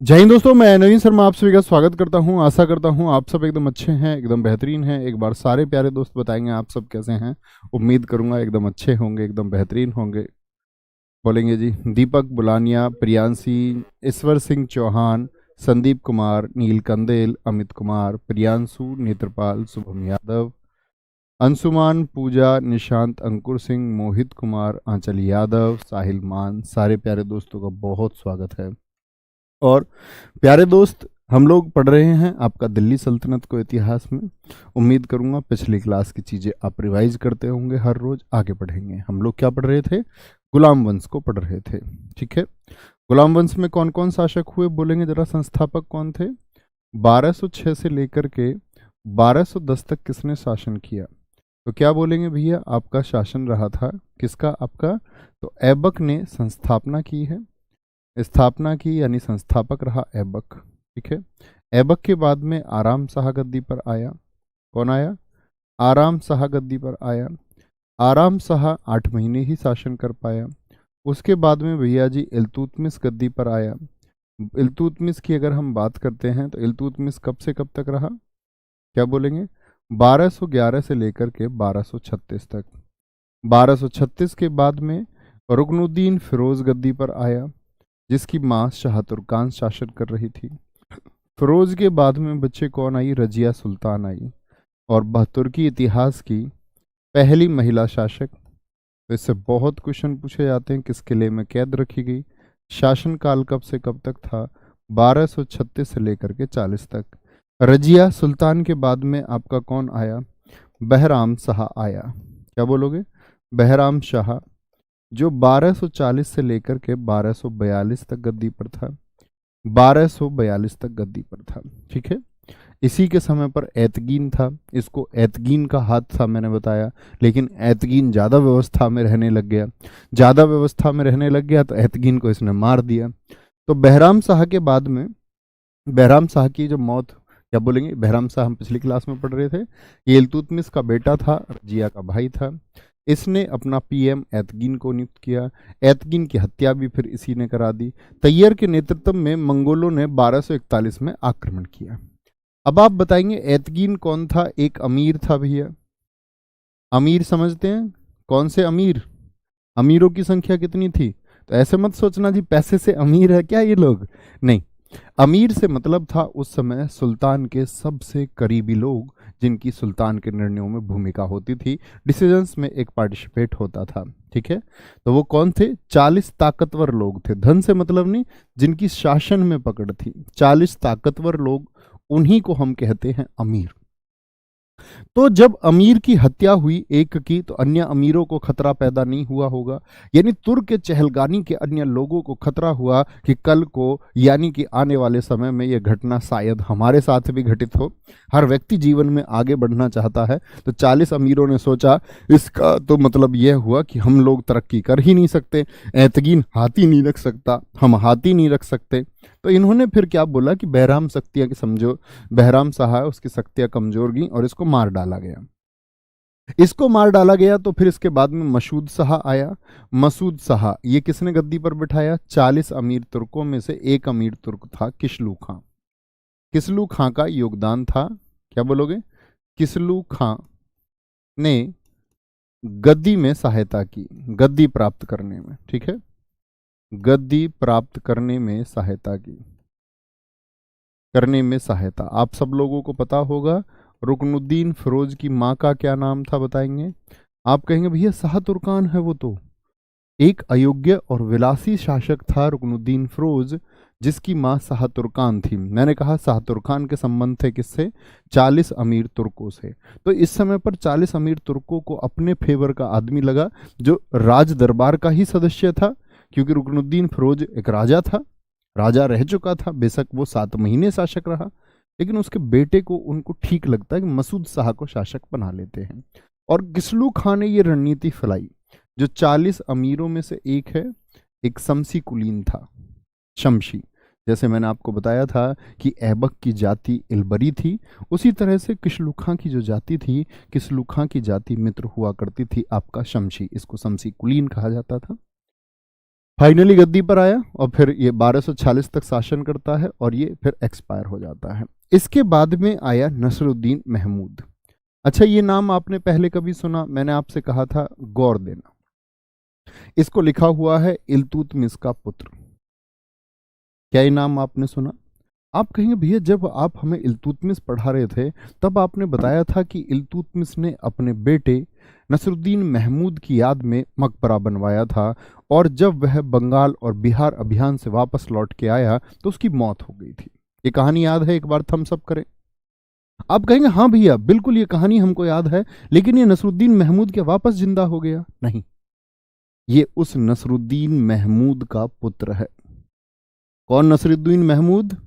जय हिंद दोस्तों, मैं नवीन शर्मा आप सभी का स्वागत करता हूं। आशा करता हूं आप सब एकदम अच्छे हैं, एकदम बेहतरीन हैं। एक बार सारे प्यारे दोस्त बताएंगे आप सब कैसे हैं। उम्मीद करूंगा एकदम अच्छे होंगे, एकदम बेहतरीन होंगे। बोलेंगे जी। दीपक बुलानिया, प्रियांशी, ईश्वर सिंह चौहान, संदीप कुमार, नील कंदेल, अमित कुमार, प्रियांशु, नेत्रपाल, शुभम यादव, अंशुमान, पूजा, निशांत, अंकुर सिंह, मोहित कुमार, आंचल यादव, साहिल मान, सारे प्यारे दोस्तों का बहुत स्वागत है। और प्यारे दोस्त, हम लोग पढ़ रहे हैं आपका दिल्ली सल्तनत को इतिहास में। उम्मीद करूंगा पिछली क्लास की चीज़ें आप रिवाइज करते होंगे, हर रोज आगे पढ़ेंगे। हम लोग क्या पढ़ रहे थे? गुलाम वंश को पढ़ रहे थे। ठीक है। गुलाम वंश में कौन कौन शासक हुए बोलेंगे जरा। संस्थापक कौन थे? 1206 से लेकर के 1210 तक किसने शासन किया? तो क्या बोलेंगे भैया, आपका शासन रहा था किसका? आपका। तो ऐबक ने संस्थापना की है। स्थापना की यानी संस्थापक रहा ऐबक। ठीक है। ऐबक के बाद में आराम शाह गद्दी पर आया। कौन आया? आराम शाह गद्दी पर आया। आराम शाह 8 महीने ही शासन कर पाया। उसके बाद में भैया जी इल्तुतमिश गद्दी पर आया। इल्तुतमिश की अगर हम बात करते हैं तो इल्तुतमिश कब से कब तक रहा? क्या बोलेंगे? 1211 से लेकर के 1236 तक। 1236 के बाद में रुकनुद्दीन फिरोज गद्दी पर आया, जिसकी माँ शाह तुर्कान शासन कर रही थी। फिरोज के बाद में बच्चे कौन आई? रजिया सुल्तान आई, और तुर्की इतिहास की पहली महिला शासक। तो इससे बहुत क्वेश्चन पूछे जाते हैं। किस किले में कैद रखी गई? शासनकाल कब से कब तक था? 1236 से लेकर के 40 तक। रजिया सुल्तान के बाद में आपका कौन आया? बहराम शाह आया। क्या बोलोगे? बहराम शाह, जो 1240 से लेकर के 1242 तक गद्दी पर था। 1242 तक गद्दी पर था। ठीक है। इसी के समय पर ऐतगीन था। इसको ऐतगीन का हाथ था मैंने बताया, लेकिन ऐतगीन ज़्यादा व्यवस्था में रहने लग गया। ज़्यादा व्यवस्था में रहने लग गया तो ऐतगीन को इसने मार दिया। तो बहराम शाह के बाद में बहराम शाह की जो मौत, क्या बोलेंगे? बहराम शाह हम पिछली क्लास में पढ़ रहे थे। ये इल्तुतमिश का बेटा था, रजिया का भाई था। इसने अपना पीएम ऐतगीन को नियुक्त किया। ऐतगीन की हत्या भी फिर इसी ने करा दी। तैयर के नेतृत्व में मंगोलों ने 1241 में आक्रमण किया। अब आप बताएंगे ऐतगीन कौन था? एक अमीर था भैया। अमीर समझते हैं? कौन से अमीर? अमीरों की संख्या कितनी थी? तो ऐसे मत सोचना जी पैसे से अमीर है क्या ये लोग, नहीं। अमीर से मतलब था उस समय सुल्तान के सबसे करीबी लोग, जिनकी सुल्तान के निर्णयों में भूमिका होती थी, डिसीजंस में एक पार्टिसिपेट होता था। ठीक है। तो वो कौन थे? 40 ताकतवर लोग थे। धन से मतलब नहीं, जिनकी शासन में पकड़ थी। 40 ताकतवर लोग, उन्हीं को हम कहते हैं अमीर। तो जब अमीर की हत्या हुई एक की, तो अन्य अमीरों को खतरा पैदा नहीं हुआ होगा। यानी तुर्क के चहलगानी के अन्य लोगों को खतरा हुआ कि कल को, यानी कि आने वाले समय में यह घटना शायद हमारे साथ भी घटित हो। हर व्यक्ति जीवन में आगे बढ़ना चाहता है। तो 40 अमीरों ने सोचा इसका तो मतलब यह हुआ कि हम लोग तरक्की कर ही नहीं सकते। ऐतगीन हाथी नहीं रख सकता, हम हाथी नहीं रख सकते। तो इन्होंने फिर क्या बोला कि बहराम शक्तियां की समझो, बहराम शाह है, उसकी शक्तियां कमजोर गई और इसको मार डाला गया। इसको मार डाला गया तो फिर इसके बाद में मसूद शाह आया। मसूद शाह ये किसने गद्दी पर बिठाया? 40 अमीर तुर्कों में से एक अमीर तुर्क था किसलू खां। किसलू खां का योगदान था। क्या बोलोगे? किसलू खां ने गद्दी में सहायता की, गद्दी प्राप्त करने में। ठीक है। गद्दी प्राप्त करने में सहायता की, करने में सहायता। आप सब लोगों को पता होगा रुकनुद्दीन फिरोज की माँ का क्या नाम था, बताएंगे? आप कहेंगे भैया शाह तुर्कान है वो तो। एक अयोग्य और विलासी शासक था रुकनुद्दीन फिरोज, जिसकी माँ शाह तुर्कान थी। मैंने कहा शाह तुर्कान के संबंध थे किससे? 40 अमीर तुर्कों से। तो इस समय पर 40 अमीर तुर्कों को अपने फेवर का आदमी लगा, जो राज दरबार का ही सदस्य था, क्योंकि रुकनुद्दीन फिरोज एक राजा था, राजा रह चुका था। बेशक वो 7 महीने शासक रहा, लेकिन उसके बेटे को उनको ठीक लगता है कि मसूद शाह को शासक बना लेते हैं। और किसलू खां ने ये रणनीति फैलाई। जो 40 अमीरों में से एक है, एक शमसी कुलीन था। शमशी, जैसे मैंने आपको बताया था कि ऐबक की जाति इलबरी थी, उसी तरह से किसलू खां की जो जाति थी, किसलू खां की जाति मित्र हुआ करती थी आपका शमशी। इसको शमसी कुलीन कहा जाता था। फाइनली गद्दी पर आया और फिर ये 1246 तक शासन करता है और ये फिर एक्सपायर हो जाता है। इसके बाद में आया नसरुद्दीन महमूद। अच्छा, ये नाम आपने पहले कभी सुना? मैंने आपसे कहा था गौर देना। इसको लिखा हुआ है इल्तुतमिश का पुत्र। क्या ये नाम आपने सुना? आप कहेंगे भैया जब आप हमें इल्तुतमिश पढ़ा रहे थे तब आपने बताया था कि इल्तुतमिश ने अपने बेटे नसरुद्दीन महमूद की याद में मकबरा बनवाया था और जब वह बंगाल और बिहार अभियान से वापस लौट के आया तो उसकी मौत हो गई थी। ये कहानी याद है? एक बार थम्स अप करें। आप कहेंगे हाँ भैया बिल्कुल ये कहानी हमको याद है, लेकिन ये नसरुद्दीन महमूद क्या वापस जिंदा हो गया? नहीं, ये उस नसरुद्दीन महमूद का पुत्र है। कौन नसरुद्दीन महमूद?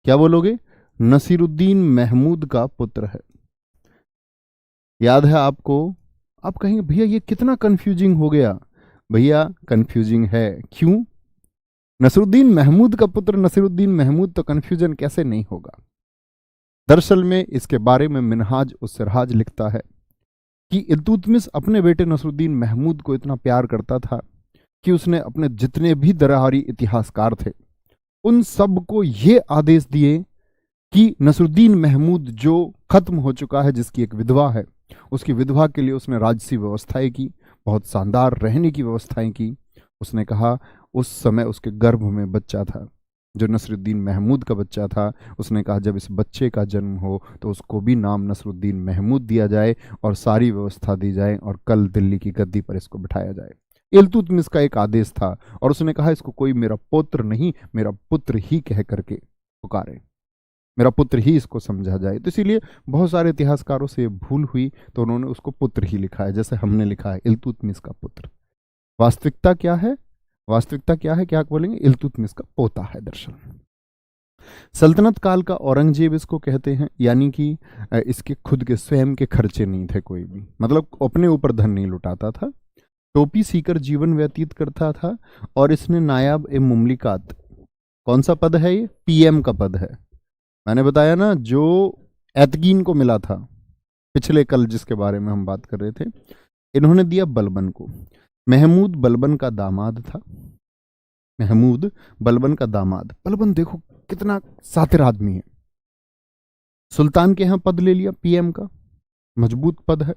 क्या बोलोगे? नसीरुद्दीन महमूद का पुत्र है। याद है आपको? आप कहेंगे भैया ये कितना कंफ्यूजिंग हो गया। भैया कंफ्यूजिंग है। क्यों? नसरुद्दीन महमूद का पुत्र नसीरुद्दीन महमूद, तो कंफ्यूजन कैसे नहीं होगा। दरअसल में इसके बारे में मिनहाज उस सिरहाज लिखता है कि इल्तुतमिश अपने बेटे नसरुद्दीन महमूद को इतना प्यार करता था कि उसने अपने जितने भी दरहारी इतिहासकार थे उन सब को ये आदेश दिए कि नसरुद्दीन महमूद जो खत्म हो चुका है, जिसकी एक विधवा है, उसकी विधवा के लिए उसने राजसी व्यवस्थाएं की, बहुत शानदार रहने की व्यवस्थाएं की। उसने कहा उस समय उसके गर्भ में बच्चा था जो नसरुद्दीन महमूद का बच्चा था। उसने कहा जब इस बच्चे का जन्म हो तो उसको भी नाम नसरुद्दीन महमूद दिया जाए और सारी व्यवस्था दी जाए और कल दिल्ली की गद्दी पर इसको बिठाया जाए। इल्तुतमिश का एक आदेश था और उसने कहा इसको कोई मेरा पुत्र नहीं, मेरा पुत्र ही कह करके पुकारे, मेरा पुत्र ही इसको समझा जाए। तो इसीलिए बहुत सारे इतिहासकारों से भूल हुई तो उन्होंने उसको पुत्र ही लिखा है, जैसे हमने लिखा है इल्तुतमिश का पुत्र। वास्तविकता क्या है? वास्तविकता क्या है? क्या बोलेंगे? इल्तुतमिश का पोता है। दरअसल सल्तनत काल का औरंगजेब इसको कहते हैं, यानी कि इसके खुद के स्वयं के खर्चे नहीं थे कोई भी, मतलब अपने ऊपर धन नहीं लुटाता था, टोपी सीकर जीवन व्यतीत करता था। और इसने नायाब ए मुमलिकात, कौन सा पद है ये? पीएम का पद है। मैंने बताया ना जो एतकीन को मिला था पिछले कल जिसके बारे में हम बात कर रहे थे, इन्होंने दिया बलबन को। महमूद बलबन का दामाद था। महमूद बलबन का दामाद। बलबन देखो कितना सातिर आदमी है। सुल्तान के यहां पद ले लिया पीएम का, मजबूत पद है।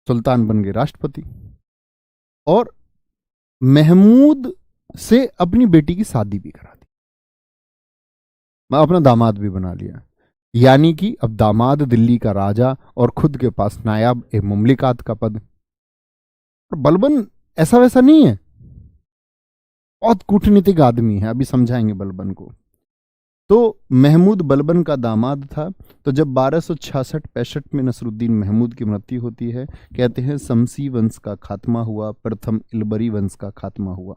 सुल्तान बन गए राष्ट्रपति और महमूद से अपनी बेटी की शादी भी करा दी, मैं अपना दामाद भी बना लिया। यानी कि अब दामाद दिल्ली का राजा और खुद के पास नायाब ए मुमलिकात का पद। और बलबन ऐसा वैसा नहीं है, बहुत कूटनीतिक आदमी है, अभी समझाएंगे बलबन को। तो महमूद बलबन का दामाद था। तो जब 1266-65 में नसरुद्दीन महमूद की मृत्यु होती है, कहते हैं शमसी वंश का खात्मा हुआ, प्रथम इलबरी वंश का खात्मा हुआ।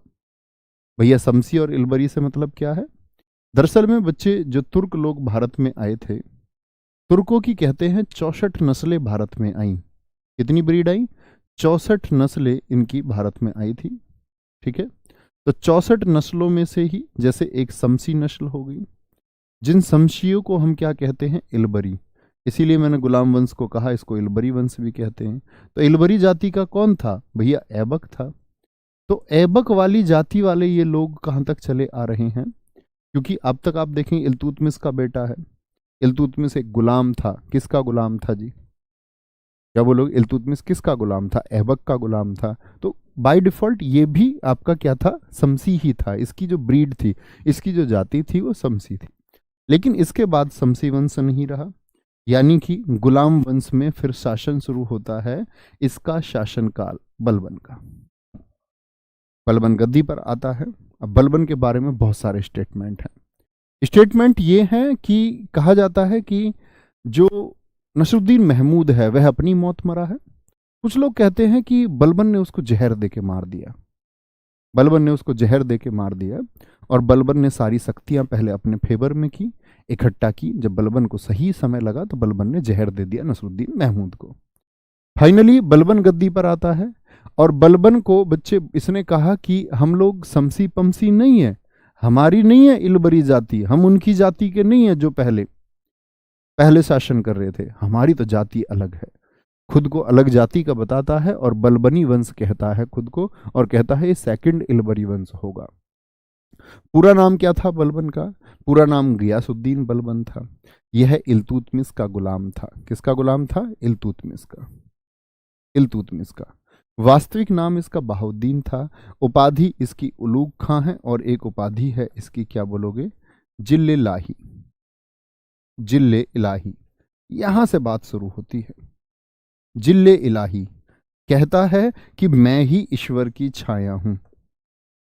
भैया शमसी और इलबरी से मतलब क्या है? दरअसल में बच्चे जो तुर्क लोग भारत में आए थे, तुर्कों की कहते हैं 64 नस्लें भारत में आई। कितनी ब्रीड आई? 64 नस्लें इनकी भारत में आई थी। ठीक है, तो 64 नस्लों में से ही जैसे एक शमसी नस्ल हो गई, जिन शमसियों को हम क्या कहते हैं? इलबरी। इसीलिए मैंने गुलाम वंश को कहा इसको इलबरी वंश भी कहते हैं। तो इलबरी जाति का कौन था? भैया ऐबक था। तो ऐबक वाली जाति वाले ये लोग कहाँ तक चले आ रहे हैं? क्योंकि अब तक आप देखें इल्तुतमिश का बेटा है। इल्तुतमिश एक गुलाम था। किसका गुलाम था जी? क्या बोलोगे? इल्तुतमिश किसका गुलाम था? ऐबक का गुलाम था। तो बाय डिफॉल्ट ये भी आपका क्या था? शमसी ही था। इसकी जो ब्रीड थी, इसकी जो जाति थी वो शमसी थी। लेकिन इसके बाद शमसी वंश नहीं रहा, यानी कि गुलाम वंश में फिर शासन शुरू होता है। इसका शासनकाल बलबन का। बलबन गद्दी पर आता है। अब बलबन के बारे में बहुत सारे स्टेटमेंट हैं। स्टेटमेंट ये है कि कहा जाता है कि जो नसरुद्दीन महमूद है वह अपनी मौत मरा है। कुछ लोग कहते हैं कि बलबन ने उसको जहर दे के मार दिया। बलबन ने उसको जहर दे के मार दिया और बलबन ने सारी शक्तियां पहले अपने फेवर में की, इकट्ठा की। जब बलबन को सही समय लगा तो बलबन ने जहर दे दिया नसरुद्दीन महमूद को। फाइनली बलबन गद्दी पर आता है और बलबन को बच्चे इसने कहा कि हम लोग शमसी पमसी नहीं है, हमारी नहीं है इलबरी जाति, हम उनकी जाति के नहीं है जो पहले शासन कर रहे थे, हमारी तो जाति अलग है। खुद को अलग जाति का बताता है और बलबनी वंश कहता है खुद को, और कहता है ये सेकंड इलबरी वंश होगा। पूरा नाम क्या था बलबन का? पूरा नाम गियासुद्दीन बलबन था। यह इल्तुतमिश का गुलाम था। किसका गुलाम था? इल्तुतमिश का। इल्तुतमिश का। वास्तविक नाम इसका बहाउद्दीन था। उपाधि इसकी उलूग खां है, और एक उपाधि है इसकी, क्या बोलोगे? जिल्ले लाही। जिल्ले इलाही। यहां से बात शुरू होती है। जिल्ले इलाही कहता है कि मैं ही ईश्वर की छाया हूं।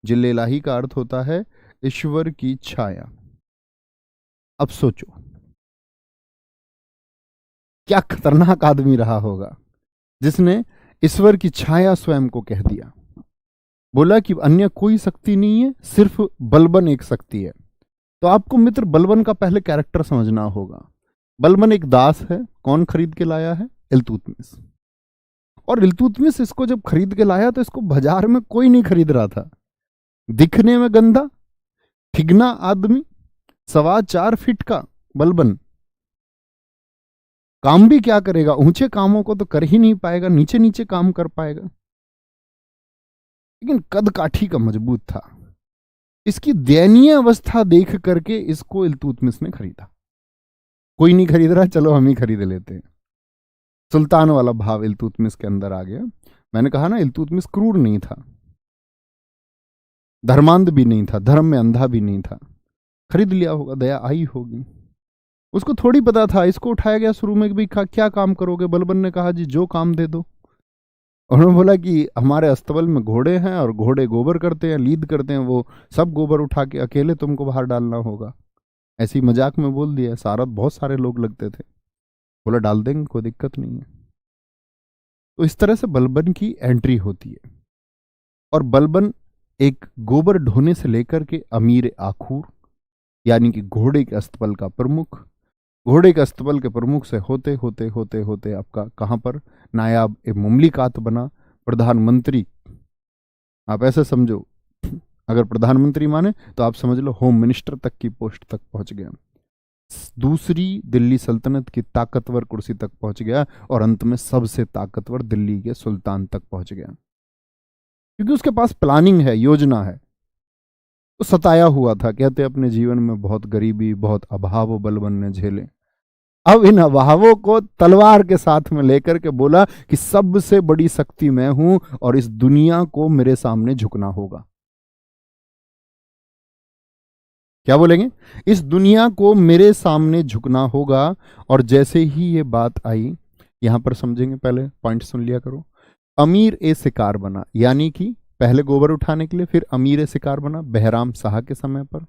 जिल्ले इलाही का अर्थ होता है ईश्वर की छाया। अब सोचो क्या खतरनाक आदमी रहा होगा जिसने ईश्वर की छाया स्वयं को कह दिया। बोला कि अन्य कोई शक्ति नहीं है, सिर्फ बलबन एक शक्ति है। तो आपको मित्र बलबन का पहले कैरेक्टर समझना होगा। बलबन एक दास है। कौन खरीद के लाया है? इल्तुतमिश। और इल्तुतमिश इसको जब खरीद के लाया तो इसको बाजार में कोई नहीं खरीद रहा था। दिखने में गंदा, ठिगना आदमी, 4.25 फीट का बलबन। काम भी क्या करेगा? ऊंचे कामों को तो कर ही नहीं पाएगा, नीचे नीचे काम कर पाएगा। लेकिन कद काठी का मजबूत था। इसकी दयनीय अवस्था देख करके इसको इल्तुतमिश ने खरीदा। कोई नहीं खरीद रहा, चलो हम ही खरीद लेते हैं। सुल्तान वाला भाव इल्तुतमिश के अंदर आ गया। मैंने कहा ना, इल्तुतमिश क्रूर नहीं था, धर्मांध भी नहीं था, धर्म में अंधा भी नहीं था। खरीद लिया होगा, दया आई होगी। उसको थोड़ी पता था। इसको उठाया गया शुरू में भी, क्या काम करोगे? बलबन ने कहा जी जो काम दे दो। उन्होंने बोला कि हमारे अस्तबल में घोड़े हैं और घोड़े गोबर करते हैं, लीद करते हैं, वो सब गोबर उठा के अकेले तुमको बाहर डालना होगा। ऐसी मजाक में बोल दिया। सारथ बहुत सारे लोग लगते थे। बोला डाल देंगे, कोई दिक्कत नहीं है। तो इस तरह से बलबन की एंट्री होती है। और बलबन एक गोबर ढोने से लेकर के अमीर आखूर, यानी कि घोड़े के अस्तबल का प्रमुख, घोड़े के अस्तबल के प्रमुख से होते होते होते होते आपका कहां पर? नायाब ए मुमलिकात बना, प्रधानमंत्री। आप ऐसे समझो, अगर प्रधानमंत्री माने तो आप समझ लो होम मिनिस्टर तक की पोस्ट तक पहुंच गया। दूसरी दिल्ली सल्तनत की ताकतवर कुर्सी तक पहुंच गया, और अंत में सबसे ताकतवर दिल्ली के सुल्तान तक पहुंच गया। क्योंकि उसके पास प्लानिंग है, योजना है। तो सताया हुआ था। कहते अपने जीवन में बहुत गरीबी, बहुत अभाव बलबन ने झेले। अब इन अभावों को तलवार के साथ में लेकर के बोला कि सबसे बड़ी शक्ति मैं हूं और इस दुनिया को मेरे सामने झुकना होगा। क्या बोलेंगे? इस दुनिया को मेरे सामने झुकना होगा। और जैसे ही ये बात आई, यहां पर समझेंगे, पहले पॉइंट सुन लिया करो। अमीर ए शिकार बना, यानी कि पहले गोबर उठाने के लिए, फिर अमीर ए शिकार बना बहराम शाह के समय पर।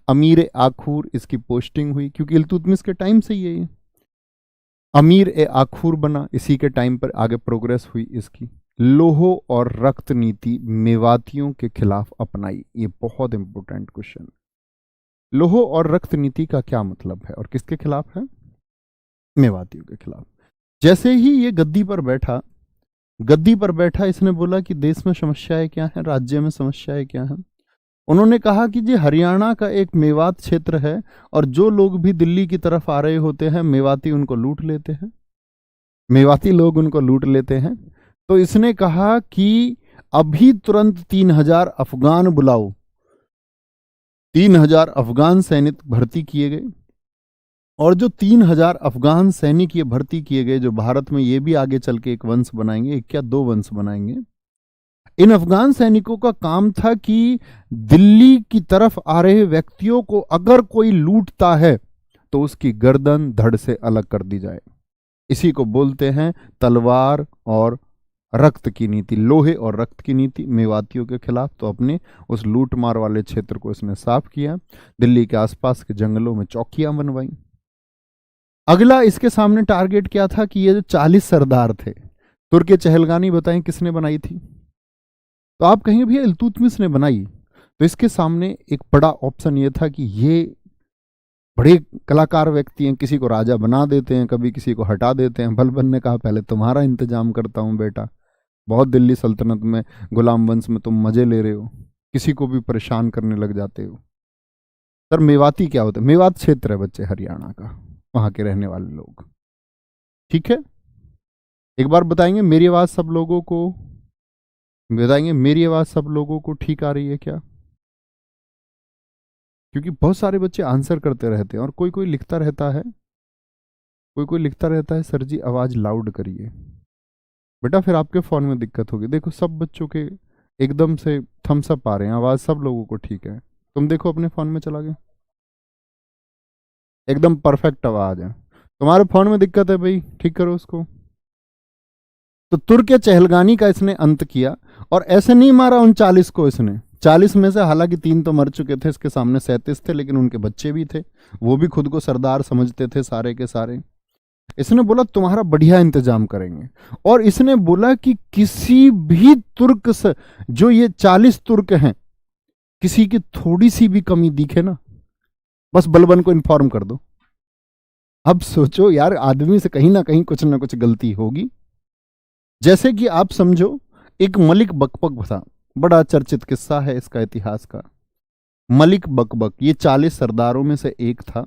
अमीर ए आखूर इसकी पोस्टिंग हुई, क्योंकि इल्तुतमिश के टाइम से ही है ये। अमीर ए आखूर बना, इसी के टाइम पर आगे प्रोग्रेस हुई इसकी। लोहो और रक्त नीति मेवातियों के खिलाफ अपनाई। ये बहुत इंपॉर्टेंट क्वेश्चन। लोहो और रक्त नीति का क्या मतलब है और किसके खिलाफ है? मेवातियों के खिलाफ। जैसे ही ये गद्दी पर बैठा, इसने बोला कि देश में समस्याएं क्या हैं, राज्य में समस्याएं क्या हैं। उन्होंने कहा कि जी हरियाणा का एक मेवात क्षेत्र है, और जो लोग भी दिल्ली की तरफ आ रहे होते हैं, मेवाती उनको लूट लेते हैं, मेवाती लोग उनको लूट लेते हैं। तो इसने कहा कि अभी तुरंत 3,000 अफगान बुलाओ। 3,000 अफगान सैनिक भर्ती किए गए, और जो 3,000 अफगान सैनिक ये भर्ती किए गए, जो भारत में ये भी आगे चल के एक वंश बनाएंगे, एक क्या 2 वंश बनाएंगे। इन अफगान सैनिकों का काम था कि दिल्ली की तरफ आ रहे व्यक्तियों को अगर कोई लूटता है तो उसकी गर्दन धड़ से अलग कर दी जाए। इसी को बोलते हैं तलवार और रक्त की नीति, लोहे और रक्त की नीति मेवातियों के खिलाफ। तो अपने उस लूटमार वाले क्षेत्र को इसने साफ किया, दिल्ली के आसपास के जंगलों में चौकियां बनवाई। अगला इसके सामने टारगेट क्या था कि ये जो 40 सरदार थे, तुर्क चहलगानी बताएं किसने बनाई थी? तो आप कहेंगे भैया इल्तुतमिश ने बनाई। तो इसके सामने एक बड़ा ऑप्शन ये था कि ये बड़े कलाकार व्यक्ति हैं, किसी को राजा बना देते हैं, कभी किसी को हटा देते हैं। बलबन ने कहा पहले तुम्हारा इंतजाम करता हूं बेटा, बहुत दिल्ली सल्तनत में गुलाम वंश में तुम मजे ले रहे हो, किसी को भी परेशान करने लग जाते हो। सर मेवाती क्या होता है? मेवात क्षेत्र है बच्चे हरियाणा का, वहां के रहने वाले लोग, ठीक है। एक बार बताएंगे मेरी आवाज सब लोगों को, बताएंगे मेरी आवाज सब लोगों को ठीक आ रही है क्या? क्योंकि बहुत सारे बच्चे आंसर करते रहते हैं और कोई कोई लिखता रहता है, कोई कोई लिखता रहता है सर जी आवाज लाउड करिए। बेटा फिर आपके फोन में दिक्कत होगी। देखो सब बच्चों के एकदम से थम्स अप आ रहे हैं, आवाज सब लोगों को ठीक है। तुम देखो अपने फोन में चला गया, एकदम परफेक्ट आवाज है। तुम्हारे फोन में दिक्कत है भाई, ठीक करो उसको। तो तुर्क चहलगानी का इसने अंत किया, और ऐसे नहीं मारा 39 को इसने। 40 में से हालांकि 3 तो मर चुके थे, इसके सामने 37 थे, लेकिन उनके बच्चे भी थे, वो भी खुद को सरदार समझते थे सारे के सारे। इसने बोला तुम्हारा बढ़िया इंतजाम करेंगे, और इसने बोला कि किसी भी तुर्क से, जो ये 40 तुर्क हैं, किसी की थोड़ी सी भी कमी दिखे ना, बस बलबन को इन्फॉर्म कर दो। अब सोचो यार, आदमी से कहीं ना कुछ गलती होगी। जैसे कि आप समझो, एक मलिक बकबक था, बड़ा चर्चित किस्सा है इसका इतिहास का। मलिक बकबक ये 40 सरदारों में से एक था,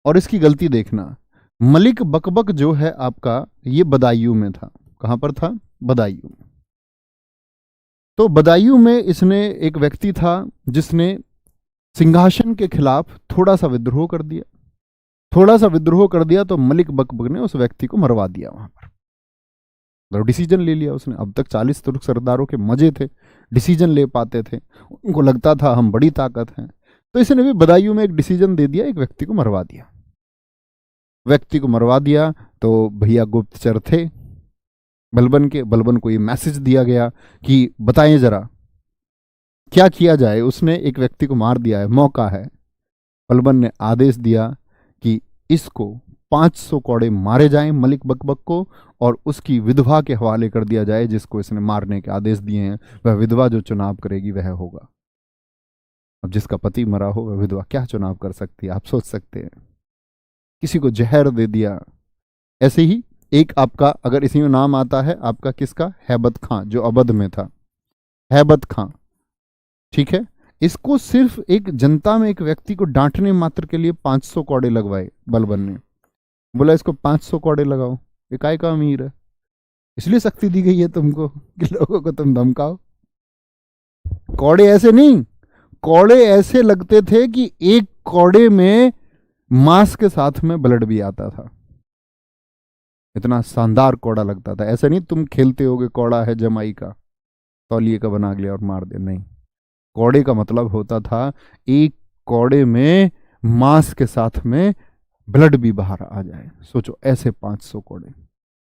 और इसकी गलती देखना। मलिक बकबक जो है आपका, ये बदायूं में था। कहां पर था? बदायूं। तो बदायूं में इसने, एक व्यक्ति था जिसने सिंहासन के खिलाफ थोड़ा सा विद्रोह कर दिया। थोड़ा सा विद्रोह कर दिया तो मलिक बकबक ने उस व्यक्ति को मरवा दिया वहां पर। मतलब डिसीजन ले लिया उसने। अब तक 40 तुर्क सरदारों के मजे थे, डिसीजन ले पाते थे, उनको लगता था हम बड़ी ताकत हैं। तो इसने भी बदायूं में एक डिसीजन दे दिया, एक व्यक्ति को मरवा दिया। व्यक्ति को मरवा दिया तो भैया गुप्तचर थे बलबन के, बलबन को ये मैसेज दिया गया कि बताएं जरा क्या किया जाए। उसने एक व्यक्ति को मार दिया है, मौका है। बलबन ने आदेश दिया कि इसको 500 कौड़े मारे जाएं मलिक बकबक को, और उसकी विधवा के हवाले कर दिया जाए, जिसको इसने मारने के आदेश दिए हैं। वह विधवा जो चुनाव करेगी वह होगा। अब जिसका पति मरा हो वह विधवा क्या चुनाव कर सकती है, आप सोच सकते हैं। किसी को जहर दे दिया। ऐसे ही एक आपका, अगर इसी में नाम आता है आपका किसका, हैबत खां, जो अवध में था, हैबत खां, ठीक है। इसको सिर्फ एक जनता में एक व्यक्ति को डांटने मात्र के लिए 500 कौड़े लगवाए बलबन ने। बोला इसको 500 कौड़े लगाओ, ये काय का अमीर है, इसलिए शक्ति दी गई है तुमको कि लोगों को तुम धमकाओ। कौड़े ऐसे नहीं, कौड़े ऐसे लगते थे कि एक कौड़े में मांस के साथ में ब्लड भी आता था। इतना शानदार कौड़ा लगता था। ऐसे नहीं तुम खेलते होगे कौड़ा है जमाई का, तौलिए का बना लिया और मार दे, नहीं। कौड़े का मतलब होता था एक कौड़े में मांस के साथ में ब्लड भी बाहर आ जाए। सोचो ऐसे 500 कौड़े।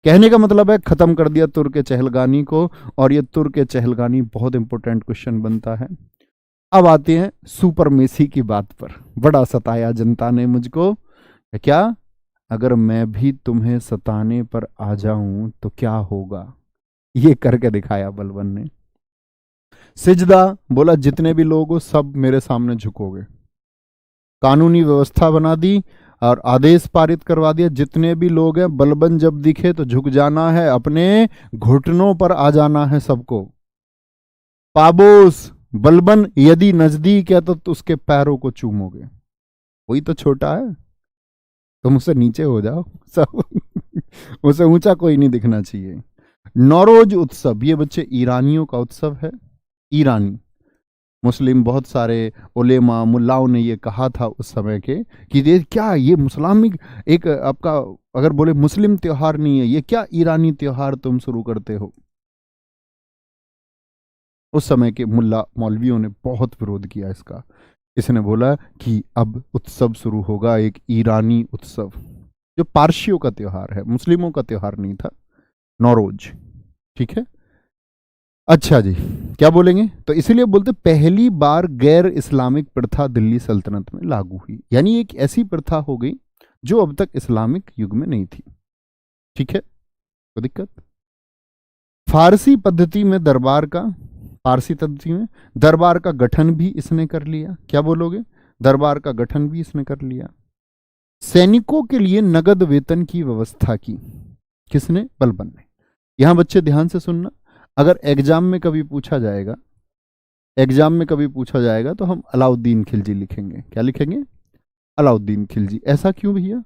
कहने का मतलब है खत्म कर दिया तुर्क चहलगानी को। और ये तुर्क चहलगानी बहुत इंपॉर्टेंट क्वेश्चन बनता है। अब आते हैं सुपरमेसी की बात पर। बड़ा सताया जनता ने मुझको, क्या अगर मैं भी तुम्हें सताने पर आ जाऊं तो क्या होगा, ये करके दिखाया बलबन ने। सिजदा, बोला जितने भी लोग हो सब मेरे सामने झुकोगे। कानूनी व्यवस्था बना दी और आदेश पारित करवा दिया, जितने भी लोग हैं बलबन जब दिखे तो झुक जाना है, अपने घुटनों पर आ जाना है सबको। पाबोस, बलबन यदि नजदीक है तो उसके पैरों को चूमोगे। वही तो छोटा है, तुम उससे नीचे हो जाओ सब उसे ऊंचा कोई नहीं दिखना चाहिए। नौरोज उत्सव, ये बच्चे ईरानियों का उत्सव है। ईरानी मुस्लिम बहुत सारे उलेमा मुल्लाओं ने ये कहा था उस समय के कि ये क्या, ये मुस्लिम एक आपका अगर बोले मुस्लिम त्योहार नहीं है, ये क्या ईरानी त्योहार तुम शुरू करते हो। उस समय के मुल्ला मौलवियों ने बहुत विरोध किया इसका। इसने बोला कि अब उत्सव शुरू होगा, एक ईरानी उत्सव, जो पारसियों का त्योहार है, मुस्लिमों का त्योहार नहीं था, नौरोज, ठीक है। अच्छा जी, क्या बोलेंगे? तो इसीलिए बोलते पहली बार गैर इस्लामिक प्रथा दिल्ली सल्तनत में लागू हुई, यानी एक ऐसी प्रथा हो गई जो अब तक इस्लामिक युग में नहीं थी, ठीक है। कोई दिक्कत? फारसी पद्धति में दरबार का, पारसी पद्धति में दरबार का गठन भी इसने कर लिया। क्या बोलोगे? दरबार का गठन भी इसने कर लिया। सैनिकों के लिए नगद वेतन की व्यवस्था की, किसने? बलबन ने। यहां बच्चे ध्यान से सुनना, अगर एग्जाम में कभी पूछा जाएगा, एग्जाम में कभी पूछा जाएगा तो हम अलाउद्दीन खिलजी लिखेंगे। क्या लिखेंगे? अलाउद्दीन खिलजी। ऐसा क्यों भैया?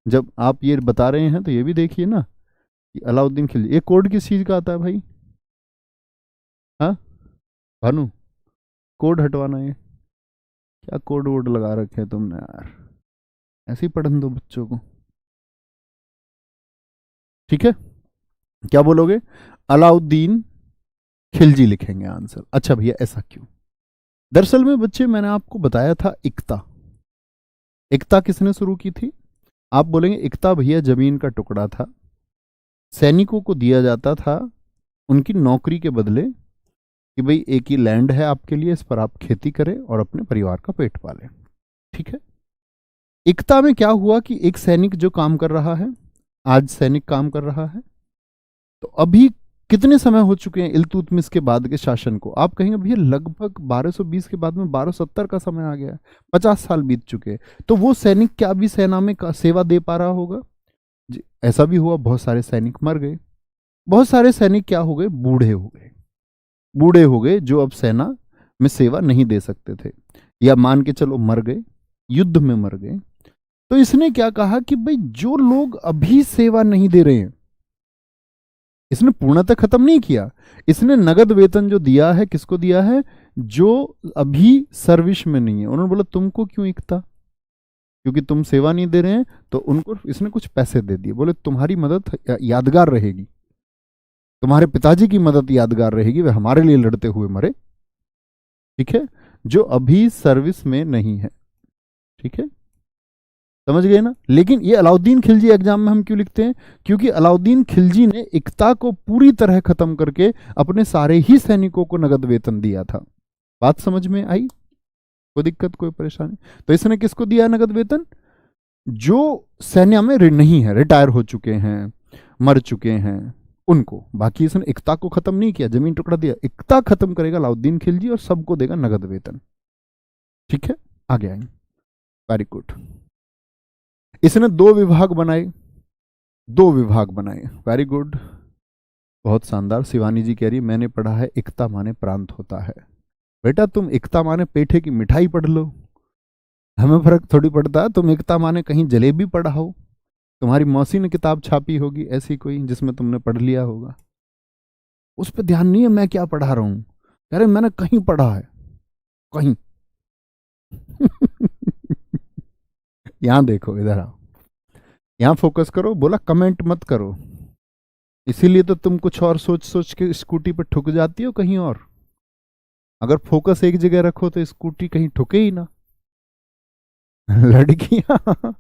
जब आप ये बता रहे हैं तो ये भी देखिए ना, कि अलाउद्दीन खिलजी, ये कोड किस चीज का आता है भाई? हाँ भानु, कोड हटवाना है। क्या कोड वोड लगा रखे हैं तुमने यार, ऐसे ही पढ़न दो बच्चों को। ठीक है, क्या बोलोगे? अलाउद्दीन खिलजी लिखेंगे आंसर। अच्छा भैया ऐसा क्यों? दरअसल में बच्चे मैंने आपको बताया था इक्ता। इक्ता किसने शुरू की थी? आप बोलेंगे इक्ता भैया जमीन का टुकड़ा था, सैनिकों को दिया जाता था उनकी नौकरी के बदले कि भाई एक ही लैंड है आपके लिए, इस पर आप खेती करें और अपने परिवार का पेट पालें। ठीक है, इक्ता में क्या हुआ कि एक सैनिक जो काम कर रहा है, आज सैनिक काम कर रहा है, तो अभी कितने समय हो चुके हैं इल्तुतमिश के बाद के शासन को? आप कहेंगे भैया लगभग 1220 के बाद में 1270 का समय आ गया है, 50 साल बीत चुके हैं। तो वो सैनिक क्या अभी सेना में सेवा दे पा रहा होगा? जी ऐसा भी हुआ, बहुत सारे सैनिक मर गए। बहुत सारे सैनिक क्या हो गए? बूढ़े हो गए। बूढ़े हो गए जो अब सेना में सेवा नहीं दे सकते थे, या मान के चलो मर गए, युद्ध में मर गए। तो इसने क्या कहा कि भाई जो लोग अभी सेवा नहीं दे रहे हैं, इसने पूर्णतः खत्म नहीं किया, इसने नगद वेतन जो दिया है, किसको दिया है? जो अभी सर्विस में नहीं है। उन्होंने बोला तुमको क्यों इकता, क्योंकि तुम सेवा नहीं दे रहे हैं, तो उनको इसने कुछ पैसे दे दिए। बोले तुम्हारी मदद यादगार रहेगी, तुम्हारे पिताजी की मदद यादगार रहेगी, वे हमारे लिए लड़ते हुए मरे। ठीक है, जो अभी सर्विस में नहीं है। ठीक है, समझ गए ना? लेकिन ये अलाउद्दीन खिलजी एग्जाम में हम क्यों लिखते हैं? क्योंकि अलाउद्दीन खिलजी ने इक्ता को पूरी तरह खत्म करके अपने सारे ही सैनिकों को नगद वेतन दिया था। बात समझ में आई? कोई दिक्कत, कोई परेशानी? तो इसने किसको दिया नगद वेतन? जो सैन्य में नहीं है, रिटायर हो चुके हैं, मर चुके हैं, उनको। बाकी इसने इक्ता को खत्म नहीं किया, जमीन टुकड़ा दिया। इक्ता खत्म करेगा अलाउद्दीन खिलजी और सबको देगा नगद वेतन। ठीक है, आगे आएंगे। Very good. इसने 2 विभाग बनाए, 2 विभाग बनाए। वेरी गुड, बहुत शानदार। शिवानी जी कह रही मैंने पढ़ा है इक्ता माने प्रांत होता है। बेटा तुम इक्ता माने पेठे की मिठाई पढ़ लो, हमें फर्क थोड़ी पड़ता है। तुम इक्ता माने कहीं जलेबी पढ़ा हो, तुम्हारी मौसी ने किताब छापी होगी ऐसी कोई जिसमें तुमने पढ़ लिया होगा, उस पर ध्यान नहीं है मैं क्या पढ़ा रहा हूं। कह रहे मैंने कहीं पढ़ा है, कहीं। यहां देखो, इधर आओ, यहां फोकस करो। बोला कमेंट मत करो, इसीलिए तो तुम कुछ और सोच सोच के स्कूटी पर ठुक जाती हो कहीं और। अगर फोकस एक जगह रखो तो स्कूटी कहीं ठुके ही ना। लड़कियां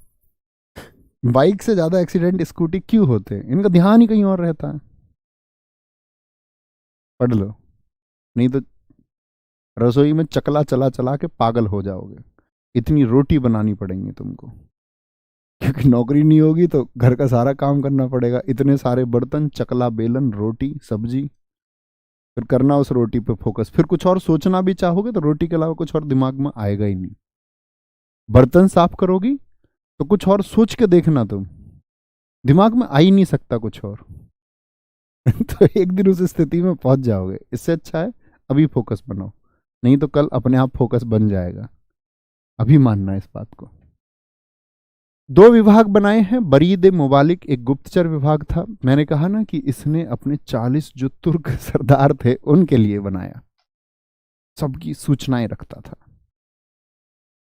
बाइक से ज्यादा एक्सीडेंट स्कूटी क्यों होते हैं? इनका ध्यान ही कहीं और रहता है। पढ़ लो, नहीं तो रसोई में चकला चला चला के पागल हो जाओगे। इतनी रोटी बनानी पड़ेंगी तुमको, क्योंकि नौकरी नहीं होगी तो घर का सारा काम करना पड़ेगा। इतने सारे बर्तन, चकला, बेलन, रोटी, सब्जी, फिर करना उस रोटी पे फोकस। फिर कुछ और सोचना भी चाहोगे तो रोटी के अलावा कुछ और दिमाग में आएगा ही नहीं। बर्तन साफ करोगी तो कुछ और सोच के देखना, तुम दिमाग में आ ही नहीं सकता कुछ और। तो एक दिन उस स्थिति में पहुंच जाओगे। इससे अच्छा है अभी फोकस बनाओ, नहीं तो कल अपने आप फोकस बन जाएगा। अभी मानना है इस बात को। 2 विभाग बनाए हैं। बरीद मुबालिक एक गुप्तचर विभाग था। मैंने कहा ना कि इसने अपने 40 जो तुर्क सरदार थे उनके लिए बनाया, सबकी सूचनाएं रखता था।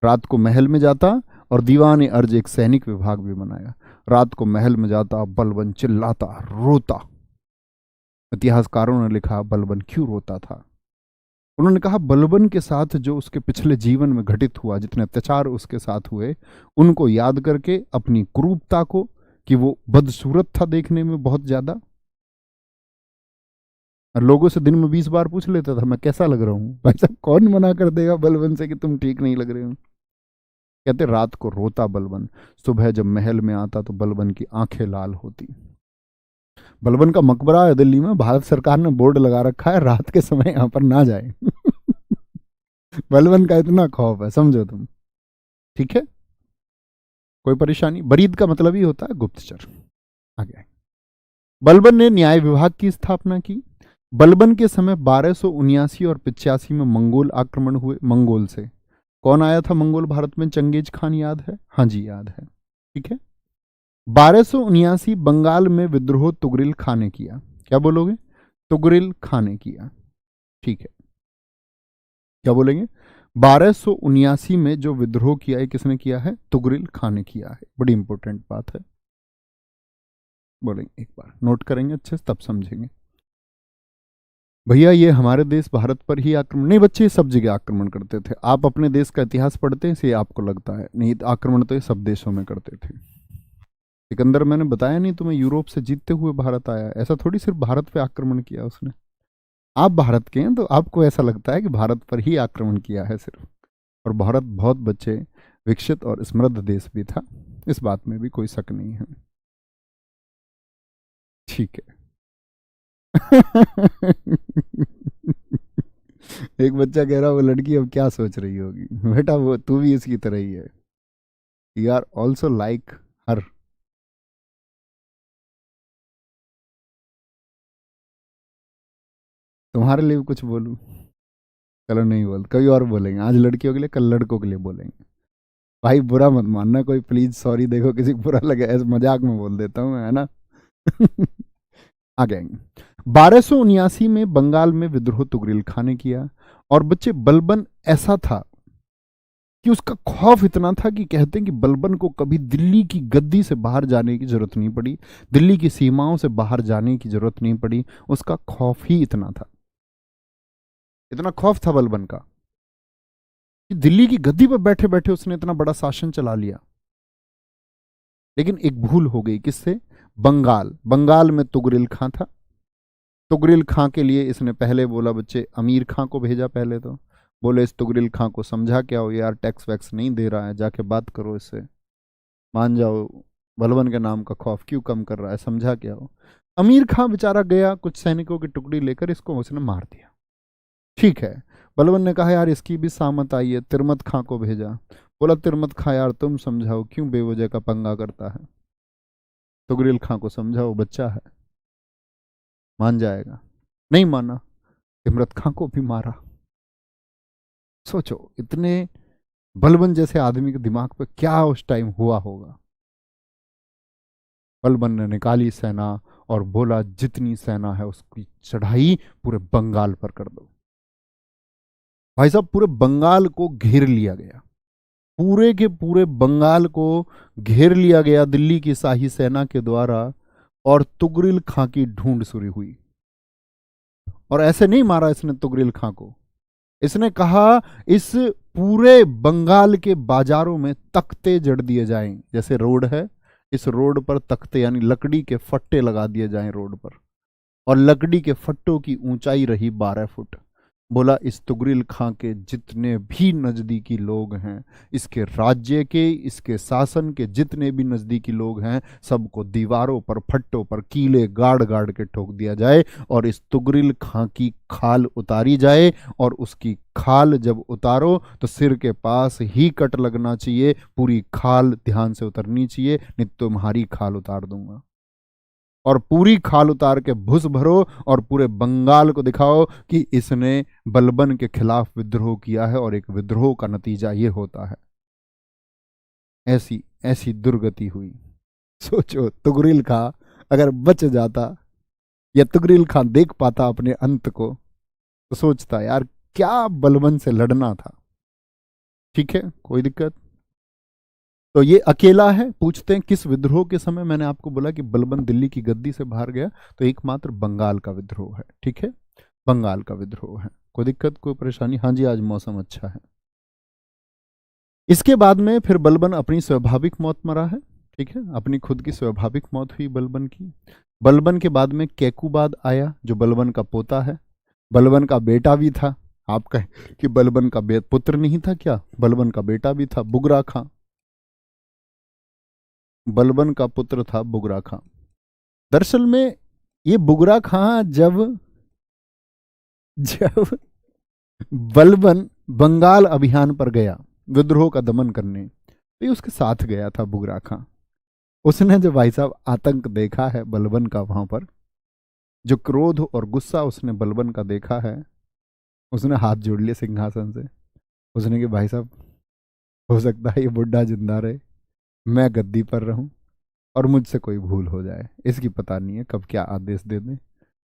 रात को महल में जाता, और दीवान अर्ज एक सैनिक विभाग भी बनाया। रात को महल में जाता, बलबन चिल्लाता, रोता। इतिहासकारों ने लिखा बलबन क्यों रोता था। उन्होंने कहा बलबन के साथ जो उसके पिछले जीवन में घटित हुआ, जितने अत्याचार उसके साथ हुए, उनको याद करके अपनी क्रूरता को, कि वो बदसूरत था देखने में बहुत ज्यादा, और लोगों से दिन में 20 बार पूछ लेता था मैं कैसा लग रहा हूं। भाई साहब कौन मना कर देगा बलबन से कि तुम ठीक नहीं लग रहे हो। कहते रात को रोता बलबन, सुबह जब महल में आता तो बलबन की आंखें लाल होती। बलबन का मकबरा है दिल्ली में, भारत सरकार ने बोर्ड लगा रखा है रात के समय यहां पर ना जाए। बलबन का इतना खौफ है, समझो तुम। ठीक है, कोई परेशानी? बरीद का मतलब ही होता है गुप्तचर। आगे, बलबन ने न्याय विभाग की स्थापना की। बलबन के समय 1279 और 85 में मंगोल आक्रमण हुए। मंगोल से कौन आया था मंगोल भारत में? चंगेज खान, याद है? हाँ जी याद है। ठीक है, 1279 बंगाल में विद्रोह तुगरिल खां ने किया। क्या बोलोगे? तुगरिल खां ने किया। ठीक है, क्या बोलेंगे? 1279 में जो विद्रोह किया है किसने किया है? तुगरिल खां ने किया है। बड़ी इंपॉर्टेंट बात है, बोलेंगे एक बार, नोट करेंगे अच्छे से तब समझेंगे। भैया ये हमारे देश भारत पर ही आक्रमण नहीं, बच्चे सब जगह आक्रमण करते थे। आप अपने देश का इतिहास पढ़ते हैं इसलिए आपको लगता है, नहीं आक्रमण तो ये सब देशों में करते थे। सिकंदर मैंने बताया नहीं तुम्हें, यूरोप से जीतते हुए भारत आया, ऐसा थोड़ी सिर्फ भारत पे आक्रमण किया उसने। आप भारत के हैं तो आपको ऐसा लगता है कि भारत पर ही आक्रमण किया है सिर्फ, और भारत बहुत बच्चे विकसित और समृद्ध देश भी था, इस बात में भी कोई शक नहीं है। ठीक है। एक बच्चा कह रहा वो लड़की अब क्या सोच रही होगी। बेटा वो तू भी इसकी तरह ही है, यू आर ऑल्सो लाइक हर। तुम्हारे लिए भी कुछ बोलूं? चलो नहीं बोल, कभी और बोलेंगे, आज लड़कियों के लिए कल लड़कों के लिए बोलेंगे। भाई बुरा मत मानना कोई, प्लीज सॉरी, देखो किसी को बुरा लगे ऐसे मजाक में बोल देता हूँ मैं, है ना। आगे आएंगे। 1279 में बंगाल में विद्रोह तुगरिल खां ने किया, और बच्चे बलबन ऐसा था कि उसका खौफ इतना था कि कहते हैं कि बलबन को कभी दिल्ली की गद्दी से बाहर जाने की जरूरत नहीं पड़ी, दिल्ली की सीमाओं से बाहर जाने की जरूरत नहीं पड़ी, उसका खौफ ही इतना था, इतना खौफ था बलबन का कि दिल्ली की गद्दी पर बैठे बैठे उसने इतना बड़ा शासन चला लिया। लेकिन एक भूल हो गई, किससे? बंगाल में तुगरिल खां था। तुगरिल खां के लिए इसने पहले बोला, बच्चे अमीर खां को भेजा पहले, तो बोले इस तुगरिल खां को समझा क्या हो यार, टैक्स वैक्स नहीं दे रहा है, जाके बात करो इससे, मान जाओ, बलबन के नाम का खौफ क्यों कम कर रहा है, समझा क्या हो। अमीर खां बेचारा गया कुछ सैनिकों की टुकड़ी लेकर, इसको उसने मार दिया। ठीक है, बलबन ने कहा यार इसकी भी सामत आई है, तिरमत खां को भेजा, बोला तिरमत खां यार तुम समझाओ क्यों बेवजह का पंगा करता है, तुगरिल खां को समझाओ, बच्चा है मान जाएगा। नहीं माना, तिमरत खां को भी मारा। सोचो इतने बलबन जैसे आदमी के दिमाग पे क्या उस टाइम हुआ होगा। बलबन ने निकाली सेना और बोला जितनी सेना है उसकी चढ़ाई पूरे बंगाल पर कर दो। भाई साहब पूरे बंगाल को घेर लिया गया, पूरे के पूरे बंगाल को घेर लिया गया दिल्ली की शाही सेना के द्वारा, और तुगरिल खां की ढूंढ शुरू हुई। और ऐसे नहीं मारा इसने तुगरिल खां को, इसने कहा इस पूरे बंगाल के बाजारों में तख्ते जड़ दिए जाएं, जैसे रोड है इस रोड पर तख्ते यानी लकड़ी के फट्टे लगा दिए जाएं रोड पर, और लकड़ी के फट्टों की ऊंचाई रही 12 फुट। बोला इस तुगरिल खां के जितने भी नजदीकी लोग हैं, इसके राज्य के, इसके शासन के जितने भी नजदीकी लोग हैं, सबको दीवारों पर फट्टों पर कीले गाड़ गाड़ के ठोक दिया जाए, और इस तुगरिल खां की खाल उतारी जाए, और उसकी खाल जब उतारो तो सिर के पास ही कट लगना चाहिए, पूरी खाल ध्यान से उतरनी चाहिए, नहीं तो तुम्हारी खाल उतार दूंगा। और पूरी खाल उतार के भुस भरो और पूरे बंगाल को दिखाओ कि इसने बलबन के खिलाफ विद्रोह किया है, और एक विद्रोह का नतीजा ये होता है। ऐसी ऐसी दुर्गति हुई। सोचो तुगरिल खां अगर बच जाता, या तुगरिल खां देख पाता अपने अंत को, तो सोचता यार क्या बलबन से लड़ना था। ठीक है, कोई दिक्कत। तो ये अकेला है, पूछते हैं किस विद्रोह के समय, मैंने आपको बोला कि बलबन दिल्ली की गद्दी से बाहर गया, तो एकमात्र बंगाल का विद्रोह है। ठीक है, बंगाल का विद्रोह है, कोई दिक्कत कोई परेशानी? हाँ जी, आज मौसम अच्छा है। इसके बाद में फिर बलबन अपनी स्वाभाविक मौत मरा है। ठीक है, अपनी खुद की स्वाभाविक मौत हुई बलबन की। बलबन के बाद में कैकुबाद आया जो बलबन का पोता है, बलबन का बेटा भी था। आप कहें कि बलबन का पुत्र नहीं था क्या, बलबन का बेटा भी था बुगरा खां, बलबन का पुत्र था बुगरा खां। दरअसल में ये बुगरा खां जब जब बलबन बंगाल अभियान पर गया विद्रोह का दमन करने, तो ये उसके साथ गया था बुगरा खां। उसने जो भाई साहब आतंक देखा है बलबन का वहां पर, जो क्रोध और गुस्सा उसने बलबन का देखा है, उसने हाथ जोड़ लिए सिंहासन से। उसने कि भाई साहब हो सकता है ये बुढ़ा जिंदा रहे, मैं गद्दी पर रहूं, और मुझसे कोई भूल हो जाए, इसकी पता नहीं है कब क्या आदेश दे दें।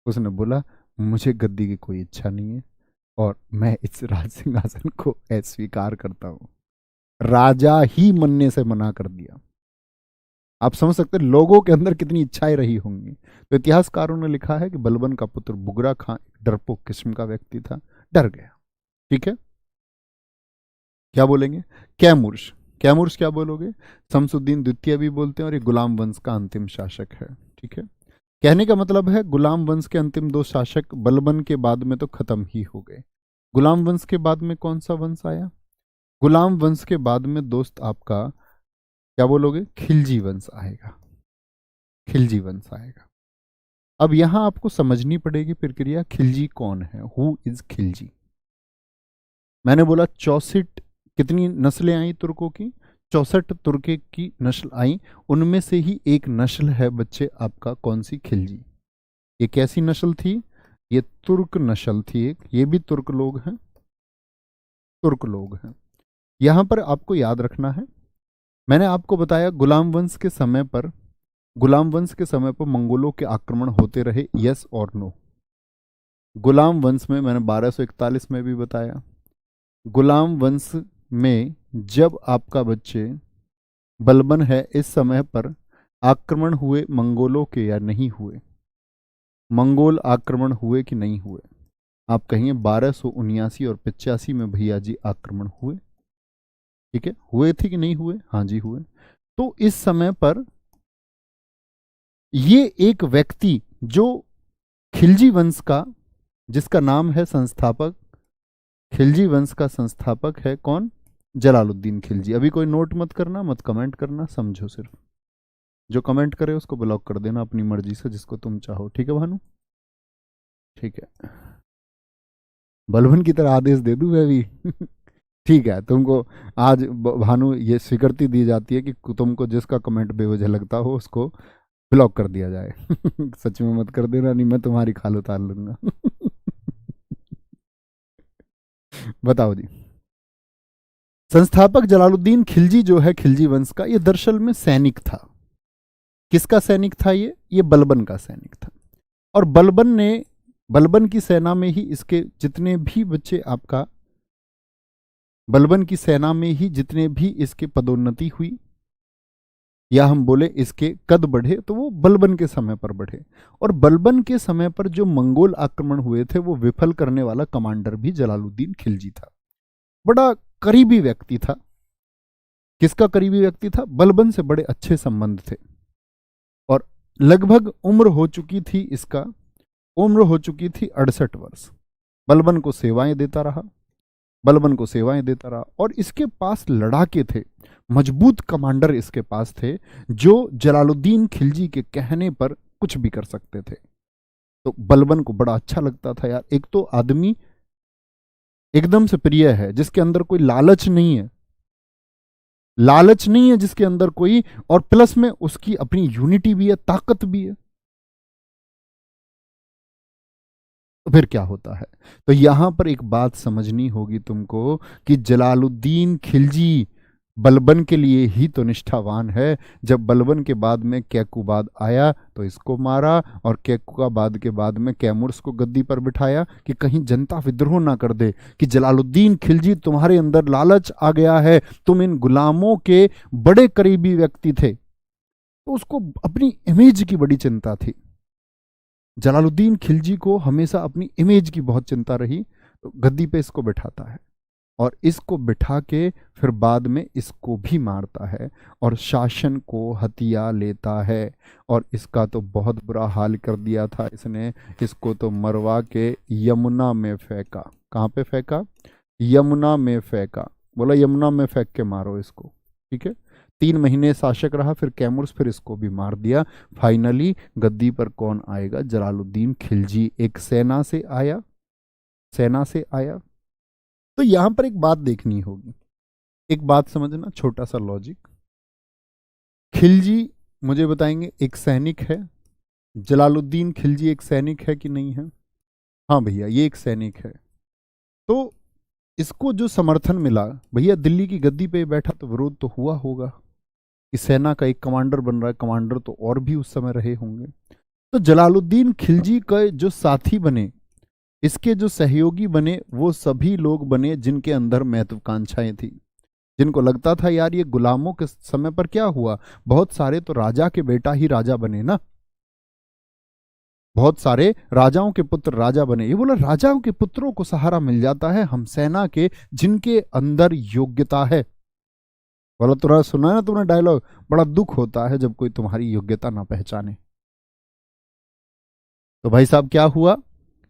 उसने बोला मुझे गद्दी की कोई इच्छा नहीं है और मैं इस राज सिंहासन को अस्वीकार करता हूं। राजा ही मनने से मना कर दिया। आप समझ सकते हैं लोगों के अंदर कितनी इच्छाएं रही होंगी। तो इतिहासकारों ने लिखा है कि बलबन का पुत्र बुगरा खां एक डरपोक किस्म का व्यक्ति था, डर गया। ठीक है, क्या बोलेंगे? कैमूर्स। कैमूर्स क्या बोलोगे? शमसुद्दीन द्वितीय भी बोलते हैं और ये गुलाम वंश का अंतिम शासक है। ठीक है, कहने का मतलब है गुलाम वंश के अंतिम दो शासक बलबन के बाद में तो खत्म ही हो गए। गुलाम वंश के बाद में कौन सा वंश आया? गुलाम वंश के बाद में दोस्त आपका क्या बोलोगे? खिलजी वंश आएगा। खिलजी वंश आएगा। अब यहां आपको समझनी पड़ेगी प्रक्रिया, खिलजी कौन है? Who is Khilji? मैंने बोला 64 कितनी नस्लें आई तुर्कों की? 64 तुर्के की नस्ल आई, उनमें से ही एक नस्ल है बच्चे आपका कौन सी? खिलजी। ये कैसी नस्ल थी? ये तुर्क नस्ल थी एक, ये भी तुर्क लोग हैं, तुर्क लोग हैं। यहां पर आपको याद रखना है, मैंने आपको बताया गुलाम वंश के समय पर, गुलाम वंश के समय पर मंगोलों के आक्रमण होते रहे, यस और नो? गुलाम वंश में मैंने 1241 में भी बताया, गुलाम वंश में जब आपका बच्चे बलबन है इस समय पर आक्रमण हुए मंगोलों के या नहीं हुए? मंगोल आक्रमण हुए कि नहीं हुए? आप कहेंगे 1279 और 85 में भैया जी आक्रमण हुए। ठीक है, हुए थे कि नहीं हुए? हाँ जी हुए। तो इस समय पर ये एक व्यक्ति जो खिलजी वंश का, जिसका नाम है संस्थापक, खिलजी वंश का संस्थापक है कौन? जलालुद्दीन खिलजी। अभी कोई नोट मत करना, मत कमेंट करना, समझो सिर्फ। जो कमेंट करे उसको ब्लॉक कर देना अपनी मर्जी से, जिसको तुम चाहो। ठीक है भानु? ठीक है, बलबन की तरह आदेश दे दूं मैं भी? ठीक है, तुमको आज भानु ये स्वीकृति दी जाती है कि तुमको जिसका कमेंट बेवजह लगता हो उसको ब्लॉक कर दिया जाए। सच में मत कर देना, नहीं मैं तुम्हारी खाल उतार लूंगा। बताओ जी। संस्थापक जलालुद्दीन खिलजी जो है खिलजी वंश का, ये दरअसल में सैनिक था। किसका सैनिक था? ये बलबन का सैनिक था। और बलबन की सेना में ही इसके जितने भी बच्चे आपका, बलबन की सेना में ही जितने भी इसके पदोन्नति हुई या हम बोले इसके कद बढ़े, तो वो बलबन के समय पर बढ़े। और बलबन के समय पर जो मंगोल आक्रमण हुए थे वो विफल करने वाला कमांडर भी जलालुद्दीन खिलजी था। बड़ा करीबी व्यक्ति था। किसका करीबी व्यक्ति था? बलबन से बड़े अच्छे संबंध थे। और लगभग उम्र हो चुकी थी इसका, उम्र हो चुकी थी 68 वर्ष। बलबन को सेवाएं देता रहा, बलबन को सेवाएं देता रहा। और इसके पास लड़ाके थे, मजबूत कमांडर इसके पास थे, जो जलालुद्दीन खिलजी के कहने पर कुछ भी कर सकते थे। तो बलबन को बड़ा अच्छा लगता था यार, एक तो आदमी एकदम से प्रिय है जिसके अंदर कोई लालच नहीं है, लालच नहीं है जिसके अंदर कोई, और प्लस में उसकी अपनी यूनिटी भी है, ताकत भी है। तो फिर क्या होता है? तो यहां पर एक बात समझनी होगी तुमको कि जलालुद्दीन खिलजी बलबन के लिए ही तो निष्ठावान है। जब बलबन के बाद में कैकुबाद आया तो इसको मारा, और कैकुबाद के बाद में कैमुर्स को गद्दी पर बिठाया कि कहीं जनता विद्रोह ना कर दे कि जलालुद्दीन खिलजी तुम्हारे अंदर लालच आ गया है, तुम इन गुलामों के बड़े करीबी व्यक्ति थे। तो उसको अपनी इमेज की बड़ी चिंता थी। जलालुद्दीन खिलजी को हमेशा अपनी इमेज की बहुत चिंता रही। तो गद्दी पे इसको बिठाता है और इसको बिठा के फिर बाद में इसको भी मारता है और शासन को हथिया लेता है। और इसका तो बहुत बुरा हाल कर दिया था इसने, इसको तो मरवा के यमुना में फेंका। कहाँ पे फेंका? यमुना में फेंका। बोला यमुना में फेंक के मारो इसको। ठीक है, 3 महीने शासक रहा, फिर कैमुर्स, फिर इसको भी मार दिया। फाइनली गद्दी पर कौन आएगा? जलालुद्दीन खिलजी। एक सेना से आया, सेना से आया। तो यहां पर एक बात देखनी होगी, एक बात समझना, छोटा सा लॉजिक। खिलजी मुझे बताएंगे एक सैनिक है, जलालुद्दीन खिलजी एक सैनिक है कि नहीं है? हाँ भैया ये एक सैनिक है। तो इसको जो समर्थन मिला, भैया दिल्ली की गद्दी पे बैठा तो विरोध तो हुआ होगा। कि सेना का एक कमांडर बन रहा है। कमांडर तो और भी उस समय रहे होंगे। तो जलालुद्दीन खिलजी के जो साथी बने, इसके जो सहयोगी बने, वो सभी लोग बने जिनके अंदर महत्वाकांक्षाएं थी, जिनको लगता था यार ये गुलामों के समय पर क्या हुआ, बहुत सारे तो राजा के बेटा ही राजा बने ना, बहुत सारे राजाओं के पुत्र राजा बने। ये बोला राजाओं के पुत्रों को सहारा मिल जाता है, हम सेना के जिनके अंदर योग्यता है। बोला तुरा सुना ना तुमने डायलॉग, बड़ा दुख होता है जब कोई तुम्हारी योग्यता ना पहचाने। तो भाई साहब क्या हुआ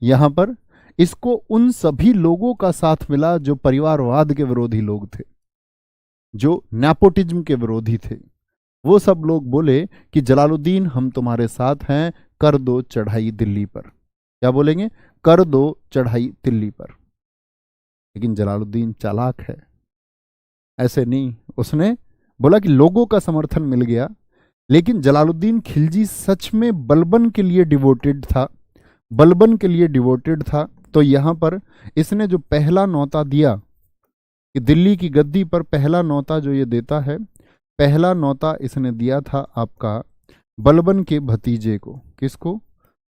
यहां पर, इसको उन सभी लोगों का साथ मिला जो परिवारवाद के विरोधी लोग थे, जो नेपोटिज्म के विरोधी थे। वो सब लोग बोले कि जलालुद्दीन हम तुम्हारे साथ हैं, कर दो चढ़ाई दिल्ली पर। क्या बोलेंगे, कर दो चढ़ाई दिल्ली पर। लेकिन जलालुद्दीन चालाक है, ऐसे नहीं। उसने बोला कि लोगों का समर्थन मिल गया, लेकिन जलालुद्दीन खिलजी सच में बलबन के लिए डिवोटेड था, बलबन के लिए डिवोटेड था। तो यहां पर इसने जो पहला नौता दिया कि दिल्ली की गद्दी पर पहला नौता जो ये देता है, पहला नौता इसने दिया था आपका बलबन के भतीजे को। किसको,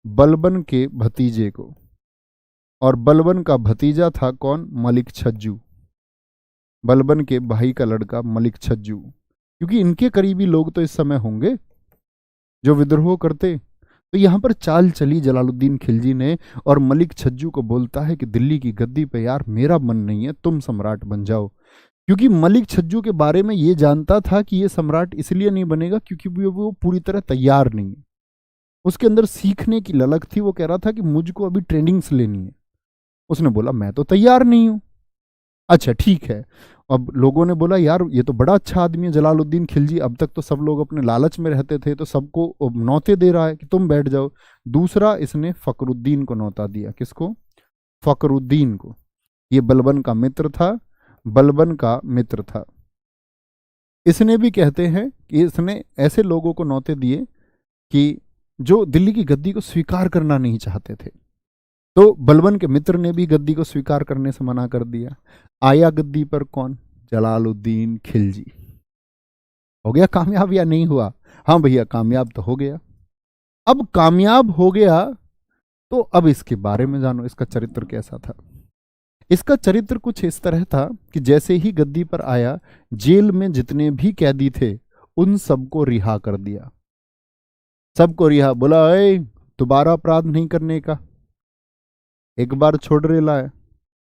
बलबन के भतीजे को। और बलबन का भतीजा था कौन, मलिक छज्जू, बलबन के भाई का लड़का मलिक छज्जू। क्योंकि इनके करीबी लोग तो इस समय होंगे जो विद्रोह करते। तो यहां पर चाल चली जलालुद्दीन खिलजी ने, और मलिक छज्जू को बोलता है कि दिल्ली की गद्दी पे यार मेरा मन नहीं है, तुम सम्राट बन जाओ। क्योंकि मलिक छज्जू के बारे में ये जानता था कि ये सम्राट इसलिए नहीं बनेगा क्योंकि वो पूरी तरह तैयार नहीं है, उसके अंदर सीखने की ललक थी। वो कह रहा था कि मुझको अभी ट्रेनिंग्स लेनी है। उसने बोला मैं तो तैयार नहीं हूं। अच्छा ठीक है। अब लोगों ने बोला यार ये तो बड़ा अच्छा आदमी है जलालुद्दीन खिलजी, अब तक तो सब लोग अपने लालच में रहते थे, तो सबको नौते दे रहा है कि तुम बैठ जाओ। दूसरा इसने फकरुद्दीन को नौता दिया। किसको, फकरुद्दीन को। ये बलबन का मित्र था, बलबन का मित्र था। इसने भी कहते हैं कि इसने ऐसे लोगों को नौते दिए कि जो दिल्ली की गद्दी को स्वीकार करना नहीं चाहते थे। तो बलबन के मित्र ने भी गद्दी को स्वीकार करने से मना कर दिया। आया गद्दी पर कौन, जलालुद्दीन खिलजी। हो गया कामयाब या नहीं हुआ, हाँ भैया कामयाब तो हो गया। अब कामयाब हो गया तो अब इसके बारे में जानो, इसका चरित्र कैसा था। इसका चरित्र कुछ इस तरह था कि जैसे ही गद्दी पर आया, जेल में जितने भी कैदी थे उन सबको रिहा कर दिया, सबको रिहा। बोला दोबारा अपराध नहीं करने का, एक बार छोड़ रेला है,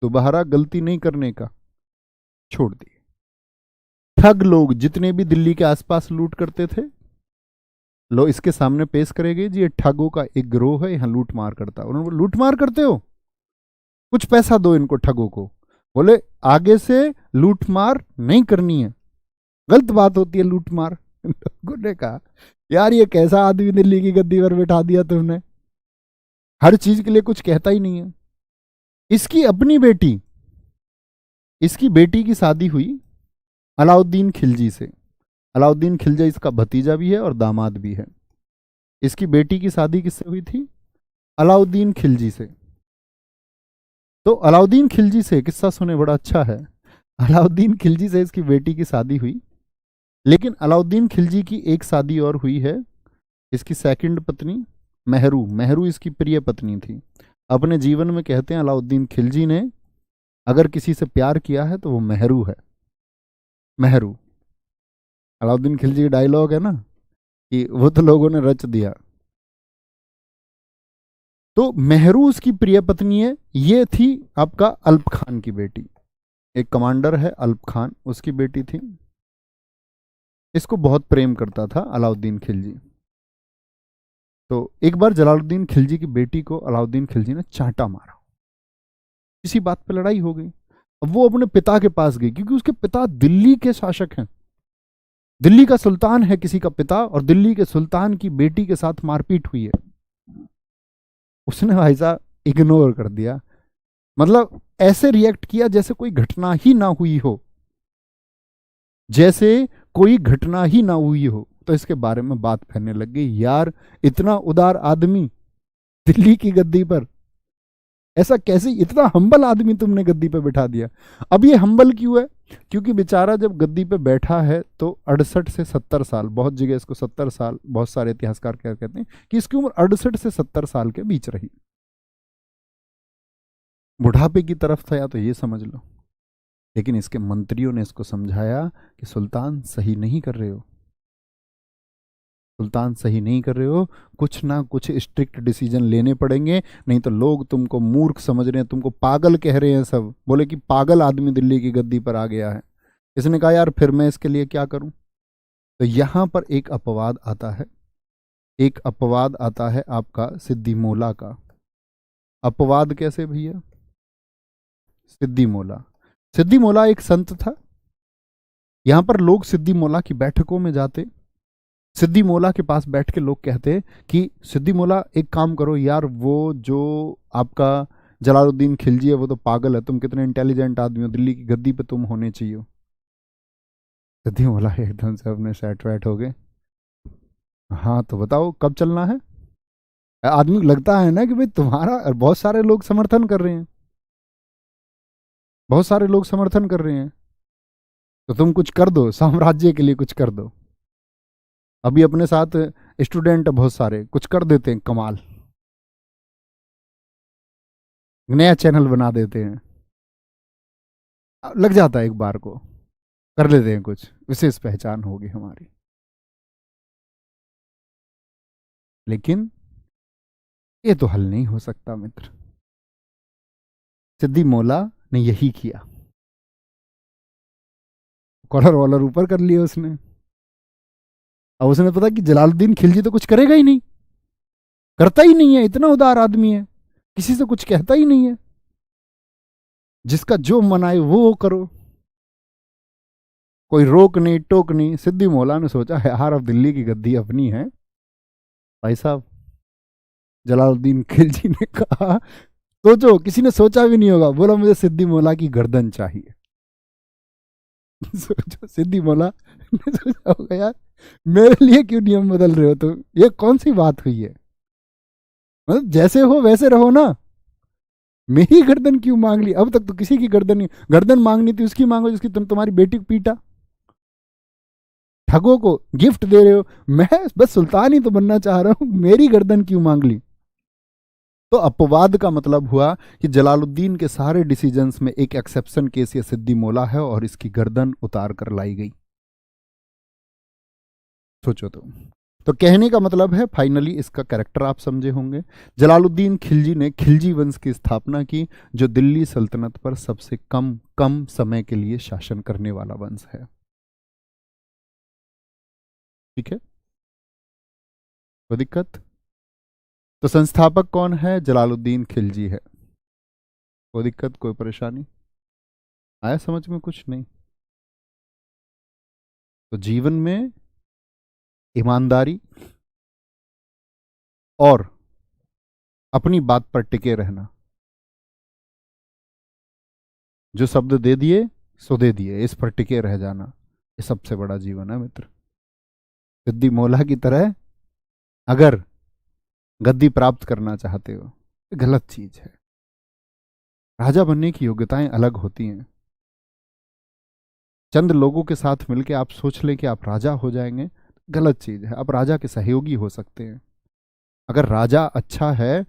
दोबारा गलती नहीं करने का, छोड़ दिए। ठग लोग जितने भी दिल्ली के आसपास लूट करते थे, लो इसके सामने पेश करेंगे जी, ये ठगों का एक गिरोह है, यहां लूट मार करता है। उन्होंने लूट मार करते हो, कुछ पैसा दो इनको ठगों को। बोले आगे से लूट मार नहीं करनी है, गलत बात होती है लूट मार। लोगों ने कहा यार ये कैसा आदमी दिल्ली की गद्दी पर बैठा दिया तुमने, हर चीज के लिए कुछ कहता ही नहीं है। इसकी अपनी बेटी, इसकी बेटी की शादी हुई अलाउद्दीन खिलजी से। अलाउद्दीन खिलजी इसका भतीजा भी है और दामाद भी है। इसकी बेटी की शादी किससे हुई थी, अलाउद्दीन खिलजी से। तो अलाउद्दीन खिलजी से किस्सा सुने, बड़ा अच्छा है। अलाउद्दीन खिलजी से इसकी बेटी की शादी हुई, लेकिन अलाउद्दीन खिलजी की एक शादी और हुई है। इसकी सेकंड पत्नी मेहरू, मेहरू इसकी प्रिय पत्नी थी। अपने जीवन में कहते हैं अलाउद्दीन खिलजी ने अगर किसी से प्यार किया है तो वो मेहरू है, मेहरू। अलाउद्दीन खिलजी का डायलॉग है ना कि वो तो लोगों ने रच दिया। तो मेहरू उसकी प्रिय पत्नी है। ये थी आपका अल्प खान की बेटी, एक कमांडर है अल्प खान, उसकी बेटी थी। इसको बहुत प्रेम करता था अलाउद्दीन खिलजी। तो एक बार जलालुद्दीन खिलजी की बेटी को अलाउद्दीन खिलजी ने चांटा मारा, किसी बात पे लड़ाई हो गई। अब वो अपने पिता के पास गई, क्योंकि उसके पिता दिल्ली के शासक हैं, दिल्ली का सुल्तान है किसी का पिता, और दिल्ली के सुल्तान की बेटी के साथ मारपीट हुई है। उसने भाई साहब इग्नोर कर दिया, मतलब ऐसे रिएक्ट किया जैसे कोई घटना ही ना हुई हो, जैसे कोई घटना ही ना हुई हो। तो इसके बारे में बात फैलने लग गई, यार इतना उदार आदमी दिल्ली की गद्दी पर, ऐसा कैसे, इतना हम्बल आदमी तुमने गद्दी पे बैठा दिया। अब ये हम्बल क्यों है? क्योंकि बेचारा जब गद्दी पे बैठा है तो 68 से 70 साल, बहुत जगह इसको 70 साल, बहुत सारे इतिहासकार क्या कहते हैं कि इसकी उम्र 68 से 70 साल के बीच रही। बुढ़ापे की तरफ था या तो ये समझ लो। लेकिन इसके मंत्रियों ने इसको समझाया कि सुल्तान सही नहीं कर रहे हो, सुल्तान सही नहीं कर रहे हो, कुछ ना कुछ स्ट्रिक्ट डिसीजन लेने पड़ेंगे, नहीं तो लोग तुमको मूर्ख समझ रहे हैं, तुमको पागल कह रहे हैं। सब बोले कि पागल आदमी दिल्ली की गद्दी पर आ गया है। इसने कहा यार फिर मैं इसके लिए क्या करूं? तो यहां पर एक अपवाद आता है, एक अपवाद आता है आपका सिद्धि मोला का। अपवाद कैसे भैया? सिद्धि मोला, सिद्धि मोला एक संत था। यहां पर लोग सिद्धि मोला की बैठकों में जाते, सिद्धि मोला के पास बैठ के लोग कहते कि सिद्धि मोला एक काम करो यार, वो जो आपका जलालुद्दीन खिलजी है वो तो पागल है, तुम कितने इंटेलिजेंट आदमी हो, दिल्ली की गद्दी पे तुम होने चाहिए। सिद्धि मोला एकदम से अपने सेट वेट हो गए। हाँ तो बताओ कब चलना है? आदमी को लगता है ना कि भाई तुम्हारा, बहुत सारे लोग समर्थन कर रहे हैं, बहुत सारे लोग समर्थन कर रहे हैं, तो तुम कुछ कर दो, साम्राज्य के लिए कुछ कर दो। अभी अपने साथ स्टूडेंट बहुत सारे कुछ कर देते हैं, कमाल, नया चैनल बना देते हैं, लग जाता है एक बार को, कर लेते हैं, कुछ विशेष पहचान होगी हमारी। लेकिन ये तो हल नहीं हो सकता मित्र। सिद्धि मोला ने यही किया, कॉलर वॉलर ऊपर कर लिया उसने। अब उसने पता कि जलालुद्दीन खिलजी तो कुछ करेगा ही नहीं, करता ही नहीं है, इतना उदार आदमी है, किसी से कुछ कहता ही नहीं है, जिसका जो मन आए वो करो, कोई रोक नहीं टोक नहीं। सिद्धि मोला ने सोचा यार अब दिल्ली की गद्दी अपनी है। भाई साहब जलालुद्दीन खिलजी ने कहा, सोचो किसी ने सोचा भी नहीं होगा, बोला मुझे सिद्धि मोला की गर्दन चाहिए। सोचो सिद्धि मोला ने सोचा होगा यार मेरे लिए क्यों नियम बदल रहे हो तुम, ये कौन सी बात हुई है, मतलब जैसे हो वैसे रहो ना, मेरी गर्दन क्यों मांग ली? अब तक तो किसी की गर्दन नहीं, गर्दन मांगनी थी उसकी मांगो जिसकी तुम्हारी बेटी को पीटा, ठगों को गिफ्ट दे रहे हो। मैं बस सुल्तान ही तो बनना चाह रहा हूं, मेरी गर्दन क्यों मांग ली? तो अपवाद का मतलब हुआ कि जलालुद्दीन के सारे डिसीजंस में एक एक्सेप्शन केस ये सिद्धि मोला है और इसकी गर्दन उतार कर लाई गई। सोचो तो कहने का मतलब है फाइनली इसका कैरेक्टर आप समझे होंगे। जलालुद्दीन खिलजी ने खिलजी वंश की स्थापना की, जो दिल्ली सल्तनत पर सबसे कम समय के लिए शासन करने वाला वंश है। ठीक है, कोई दिक्कत? तो संस्थापक कौन है? जलालुद्दीन खिलजी है। कोई दिक्कत, कोई परेशानी आया समझ में? कुछ नहीं। तो जीवन में ईमानदारी और अपनी बात पर टिके रहना, जो शब्द दे दिए सो दे दिए, इस पर टिके रह जाना, ये सबसे बड़ा जीवन है मित्र। सिद्धि मोला की तरह अगर गद्दी प्राप्त करना चाहते हो, ये गलत चीज है। राजा बनने की योग्यताएं अलग होती हैं। चंद लोगों के साथ मिलकर आप सोच लें कि आप राजा हो जाएंगे, गलत चीज है। आप राजा के सहयोगी हो सकते हैं। अगर राजा अच्छा है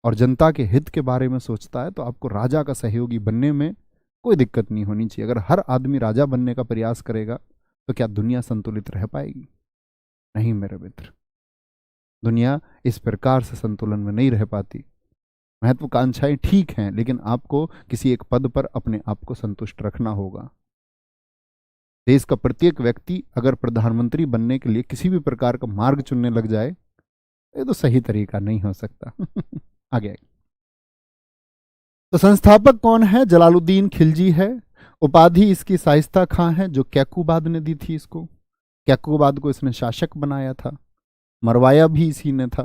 और जनता के हित के बारे में सोचता है तो आपको राजा का सहयोगी बनने में कोई दिक्कत नहीं होनी चाहिए। अगर हर आदमी राजा बनने का प्रयास करेगा तो क्या दुनिया संतुलित रह पाएगी? नहीं मेरे मित्र, दुनिया इस प्रकार से संतुलन में नहीं रह पाती। महत्वाकांक्षाएं ठीक हैं, लेकिन आपको किसी एक पद पर अपने आप को संतुष्ट रखना होगा। देश का प्रत्येक व्यक्ति अगर प्रधानमंत्री बनने के लिए किसी भी प्रकार का मार्ग चुनने लग जाए, ये तो सही तरीका नहीं हो सकता। आगे तो संस्थापक कौन है? जलालुद्दीन खिलजी है। उपाधि इसकी शाइस्ता खां है, जो कैकुबाद ने दी थी इसको। कैकुबाद को इसने शासक बनाया था, मरवाया भी इसी ने था।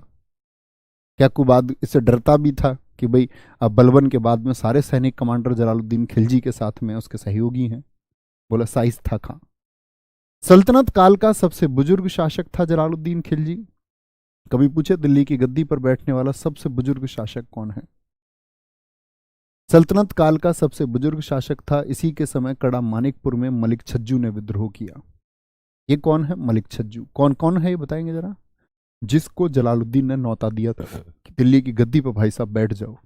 कैकुबाद इससे डरता भी था कि भाई अब बलबन के बाद में सारे सैनिक कमांडर जलालुद्दीन खिलजी के साथ में उसके सहयोगी हैं। बोला शाइस्ता खां। सल्तनत काल का सबसे बुजुर्ग शासक था जलालुद्दीन खिलजी। कभी पूछे दिल्ली की गद्दी पर बैठने वाला सबसे बुजुर्ग शासक कौन है? सल्तनत काल का सबसे बुजुर्ग शासक था। इसी के समय कड़ा मानिकपुर में मलिक छज्जू ने विद्रोह किया। ये कौन है मलिक छज्जू? कौन कौन है ये बताएंगे जरा? जिसको जलालुद्दीन ने न्योता दिया था कि दिल्ली की गद्दी पर भाई साहब बैठ जाओ।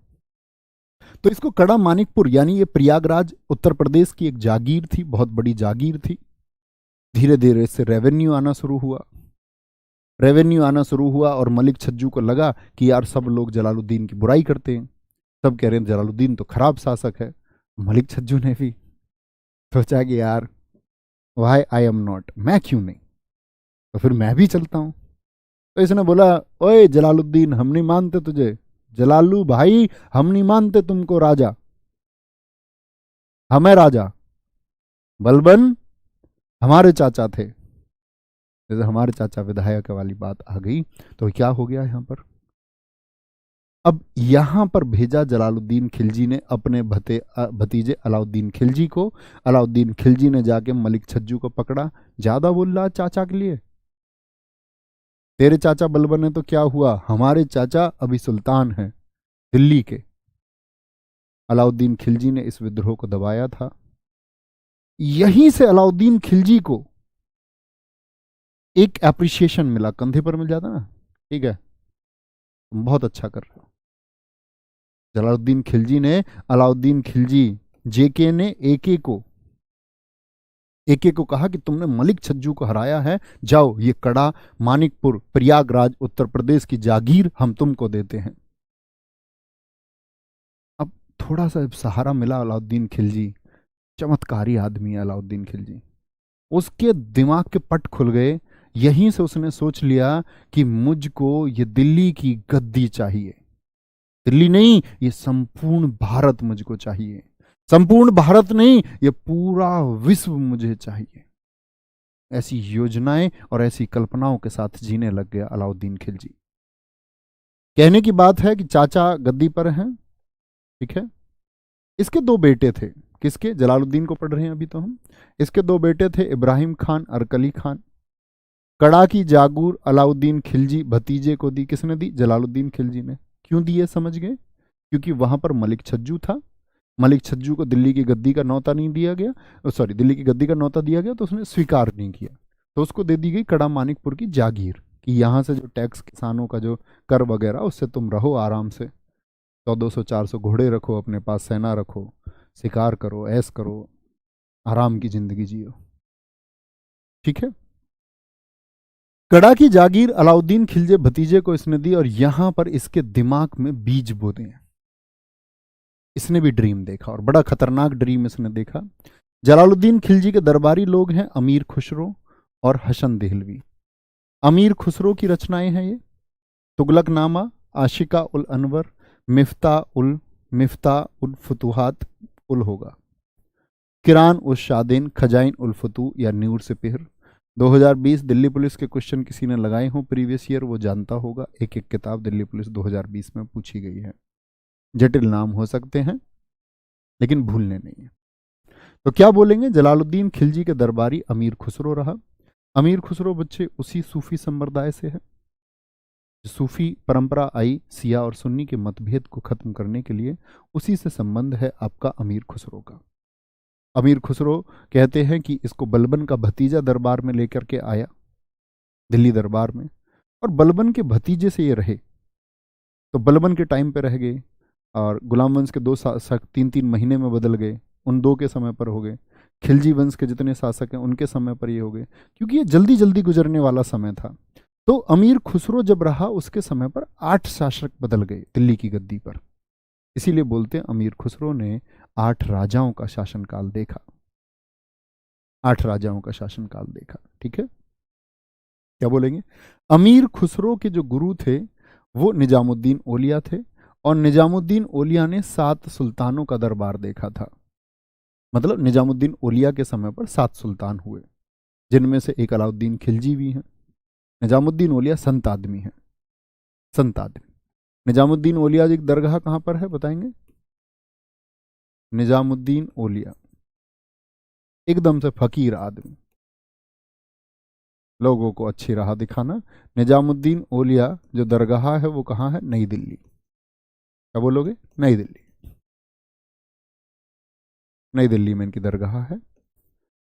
तो इसको कड़ा मानिकपुर यानी ये प्रयागराज उत्तर प्रदेश की एक जागीर थी, बहुत बड़ी जागीर थी। धीरे धीरे इससे रेवेन्यू आना शुरू हुआ। रेवेन्यू आना शुरू हुआ और मलिक छज्जू को लगा कि यार सब लोग जलालुद्दीन की बुराई करते हैं, सब कह रहे हैं जलालुद्दीन तो खराब शासक है। मलिक छज्जू ने भी सोचा कि यार वाई आई एम नॉट, मैं क्यों नहीं, तो फिर मैं भी चलता हूं। तो इसने बोला, ओए जलालुद्दीन हम नहीं मानते तुझे, जलालू भाई हम नहीं मानते तुमको राजा, हमें राजा। बलबन हमारे चाचा थे। जैसे हमारे चाचा विधायक वाली बात आ गई तो क्या हो गया यहां पर? अब यहां पर भेजा जलालुद्दीन खिलजी ने अपने भतीजे अलाउद्दीन खिलजी को। अलाउद्दीन खिलजी ने जाके मलिक छज्जू को पकड़ा। ज्यादा बोल रहा चाचा के लिए, तेरे चाचा बलबन ने तो क्या हुआ, हमारे चाचा अभी सुल्तान हैं दिल्ली के। अलाउद्दीन खिलजी ने इस विद्रोह को दबाया था। यहीं से अलाउद्दीन खिलजी को एक एप्रिसिएशन मिला, कंधे पर मिल जाता ना, ठीक है तुम बहुत अच्छा कर रहे हो। जलालुद्दीन खिलजी ने, अलाउद्दीन खिलजी जेके ने एके को कहा कि तुमने मलिक छज्जू को हराया है, जाओ ये कड़ा मानिकपुर प्रयागराज उत्तर प्रदेश की जागीर हम तुमको देते हैं। अब थोड़ा सा सहारा मिला अलाउद्दीन खिलजी, चमत्कारी आदमी है अलाउद्दीन खिलजी। उसके दिमाग के पट खुल गए। यहीं से उसने सोच लिया कि मुझको ये दिल्ली की गद्दी चाहिए। दिल्ली नहीं, ये संपूर्ण भारत मुझको चाहिए। संपूर्ण भारत नहीं, ये पूरा विश्व मुझे चाहिए। ऐसी योजनाएं और ऐसी कल्पनाओं के साथ जीने लग गया अलाउद्दीन खिलजी। कहने की बात है कि चाचा गद्दी पर हैं, ठीक है। इसके दो बेटे थे। किसके? जलालुद्दीन को पढ़ रहे हैं अभी तो हम। इसके दो बेटे थे, इब्राहिम खान, अरकली खान। कड़ा की जागूर अलाउद्दीन खिलजी भतीजे को दी। किसने दी? जलालुद्दीन खिलजी ने। क्यों दी है समझ गए? क्योंकि वहां पर मलिक छज्जू था। मलिक छज्जू को दिल्ली की गद्दी का न्योता नहीं दिया गया, सॉरी दिल्ली की गद्दी का न्योता दिया गया तो उसने स्वीकार नहीं किया, तो उसको दे दी गई कड़ा मानिकपुर की जागीर कि यहाँ से जो टैक्स किसानों का जो कर वगैरह उससे तुम रहो आराम से, 1400-400 घोड़े रखो अपने पास, सेना रखो, शिकार करो, ऐश करो, आराम की जिंदगी जियो, ठीक है। कड़ा की जागीर अलाउद्दीन खिलजी भतीजे को इसने दी और यहां पर इसके दिमाग में बीज बोते हैं। इसने भी ड्रीम देखा और बड़ा खतरनाक ड्रीम इसने देखा। जलालुद्दीन खिलजी के दरबारी लोग हैं अमीर खुसरो और हसन देहलवी। अमीर खुसरो की रचनाएं हैं ये, तुगलकनामा, आशिका उल अनवर, मिफ्ता उल फुतुहात उल होगा, किरान उल शादेन, खजाइन उल फतू या न्यूर से पेहर। 2020 दिल्ली पुलिस के क्वेश्चन किसी ने लगाए हों प्रीवियस ईयर, वो जानता होगा। एक एक किताब दिल्ली पुलिस 2020 में पूछी गई है। जटिल नाम हो सकते हैं लेकिन भूलने नहीं है। तो क्या बोलेंगे? जलालुद्दीन खिलजी के दरबारी अमीर खुसरो रहा। अमीर खुसरो बच्चे उसी सूफी संप्रदाय से है। सूफी परंपरा आई सिया और सुन्नी के मतभेद को खत्म करने के लिए, उसी से संबंध है आपका अमीर खुसरो का। अमीर खुसरो कहते हैं कि इसको बलबन का भतीजा दरबार में लेकर के आया, दिल्ली दरबार में, और बलबन के भतीजे से ये रहे। तो बलबन के टाइम पे रह गए और गुलाम वंश के 3-3 महीने में बदल गए, उन दो के समय पर हो गए। खिलजी वंश के जितने शासक हैं उनके समय पर ये हो गए, क्योंकि ये जल्दी जल्दी गुजरने वाला समय था। तो अमीर खुसरो जब रहा उसके समय पर 8 शासक बदल गए दिल्ली की गद्दी पर। इसीलिए बोलते हैं अमीर खुसरो ने 8 राजाओं का शासनकाल देखा। 8 राजाओं का शासनकाल देखा, ठीक है। क्या बोलेंगे? अमीर खुसरो के जो गुरु थे वो निजामुद्दीन औलिया थे, और निजामुद्दीन औलिया ने 7 सुल्तानों का दरबार देखा था। मतलब निजामुद्दीन औलिया के समय पर 7 सुल्तान हुए, जिनमें से एक अलाउद्दीन खिलजी भी हैं। निजामुद्दीन औलिया संत आदमी है, संत आदमी। निजामुद्दीन औलिया की दरगाह कहाँ पर है बताएंगे? निजामुद्दीन औलिया एकदम से फकीर आदमी, लोगों को अच्छी राह दिखाना। निजामुद्दीन औलिया जो दरगाह है वो कहाँ है? नई दिल्ली। क्या बोलोगे? नई दिल्ली। नई दिल्ली में इनकी दरगाह है।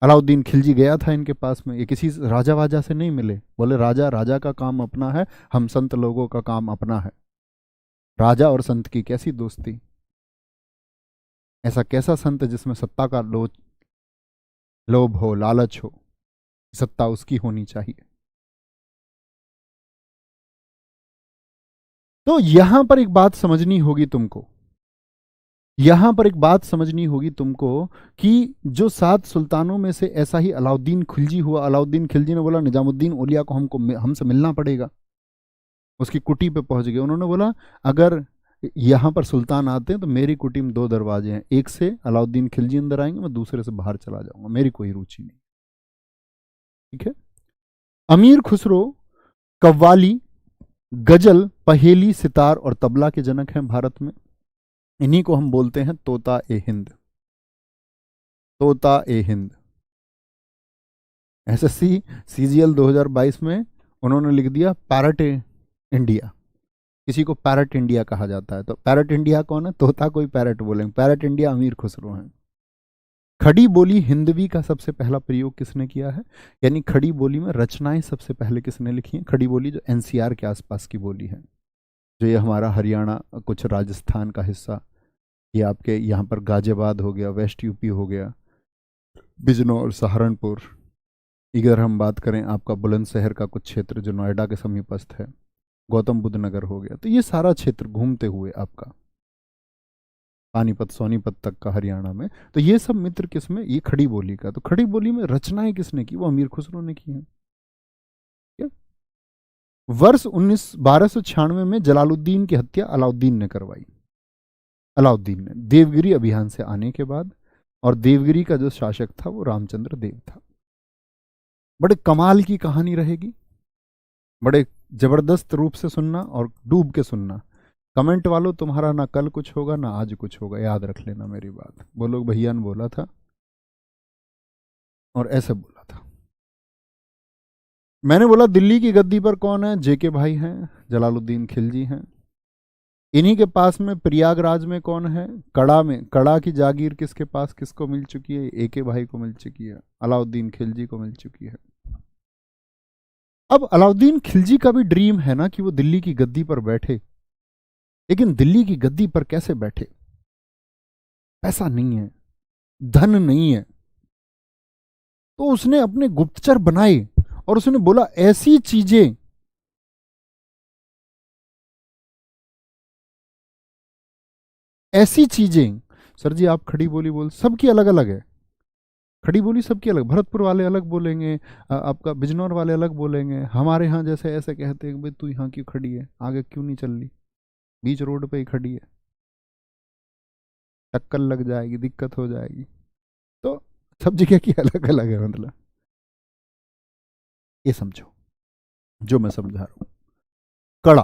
अलाउद्दीन खिलजी गया था इनके पास में, ये किसी राजा वाजा से नहीं मिले, बोले राजा राजा का काम अपना है, हम संत लोगों का काम अपना है। राजा और संत की कैसी दोस्ती, ऐसा कैसा संत जिसमें सत्ता का लोभ हो, लालच हो, सत्ता उसकी होनी चाहिए। तो यहां पर एक बात समझनी होगी तुमको, यहां पर एक बात समझनी होगी तुमको कि जो 7 सुल्तानों में से ऐसा ही अलाउद्दीन खिलजी हुआ। अलाउद्दीन खिलजी ने बोला निजामुद्दीन औलिया को हमसे मिलना पड़ेगा। उसकी कुटी पे पहुंच गए, उन्होंने बोला अगर यहां पर सुल्तान आते हैं तो मेरी कुटी में 2 दरवाजे हैं, एक से अलाउद्दीन खिलजी अंदर आएंगे, मैं दूसरे से बाहर चला जाऊंगा, मेरी कोई रुचि नहीं। ठीक है। अमीर खुसरो कव्वाली, गजल, पहेली, सितार और तबला के जनक हैं भारत में। इन्हीं को हम बोलते हैं तोता ए हिंद, तोता ए हिंद। एसएससी सीजीएल 2022 में उन्होंने लिख दिया पैरट इंडिया, किसी को पैरट इंडिया कहा जाता है। तो पैरट इंडिया कौन है? तोता कोई पैरट बोलेंगे, पैरट इंडिया अमीर खुसरो हैं। खड़ी बोली हिंदवी का सबसे पहला प्रयोग किसने किया है, यानी खड़ी बोली में रचनाएं सबसे पहले किसने लिखी हैं? खड़ी बोली जो एनसीआर के आसपास की बोली है, जो ये हमारा हरियाणा, कुछ राजस्थान का हिस्सा, ये आपके यहाँ पर गाजियाबाद हो गया, वेस्ट यूपी हो गया, बिजनौर, सहारनपुर। इधर हम बात करें आपका बुलंदशहर का कुछ क्षेत्र जो नोएडा के समीपस्थ है, गौतम बुद्ध नगर हो गया, तो ये सारा क्षेत्र घूमते हुए आपका पानीपत सोनीपत तक का हरियाणा में, तो ये सब मित्र किसमें? ये खड़ी बोली का। तो खड़ी बोली में रचनाएं किसने की? वो अमीर खुसरो ने की हैं। वर्ष 1296 में जलालुद्दीन की हत्या अलाउद्दीन ने करवाई। अलाउद्दीन ने देवगिरी अभियान से आने के बाद, और देवगिरी का जो शासक था वो रामचंद्र देव था। बड़े कमाल की कहानी रहेगी, बड़े जबरदस्त रूप से सुनना और डूब के सुनना। कमेंट वालों, तुम्हारा ना कल कुछ होगा ना आज कुछ होगा, याद रख लेना मेरी बात। वो लोग भैया ने बोला था और ऐसे बोला था। मैंने बोला दिल्ली की गद्दी पर कौन है? जेके भाई हैं, जलालुद्दीन खिलजी हैं। इन्हीं के पास में प्रयागराज में कौन है? कड़ा में, कड़ा की जागीर किसके पास, किसको मिल चुकी है? एके भाई को मिल चुकी है, अलाउद्दीन खिलजी को मिल चुकी है। अब अलाउद्दीन खिलजी का भी ड्रीम है ना कि वो दिल्ली की गद्दी पर बैठे, लेकिन दिल्ली की गद्दी पर कैसे बैठे? पैसा नहीं है, धन नहीं है, तो उसने अपने गुप्तचर बनाए और उसने बोला ऐसी चीजें, ऐसी चीजें। सर जी आप खड़ी बोली बोल, सबकी अलग अलग है, खड़ी बोली सबकी अलग। भरतपुर वाले अलग बोलेंगे, आपका बिजनौर वाले अलग बोलेंगे, हमारे यहाँ जैसे ऐसे कहते हैं भाई तू यहाँ क्यों खड़ी है, आगे क्यों नहीं चल रही, बीच रोड पे ही खड़ी है, टक्कर लग जाएगी, दिक्कत हो जाएगी। तो सब जगह की अलग अलग है, मतलब ये समझो जो मैं समझा रहा हूं। कड़ा,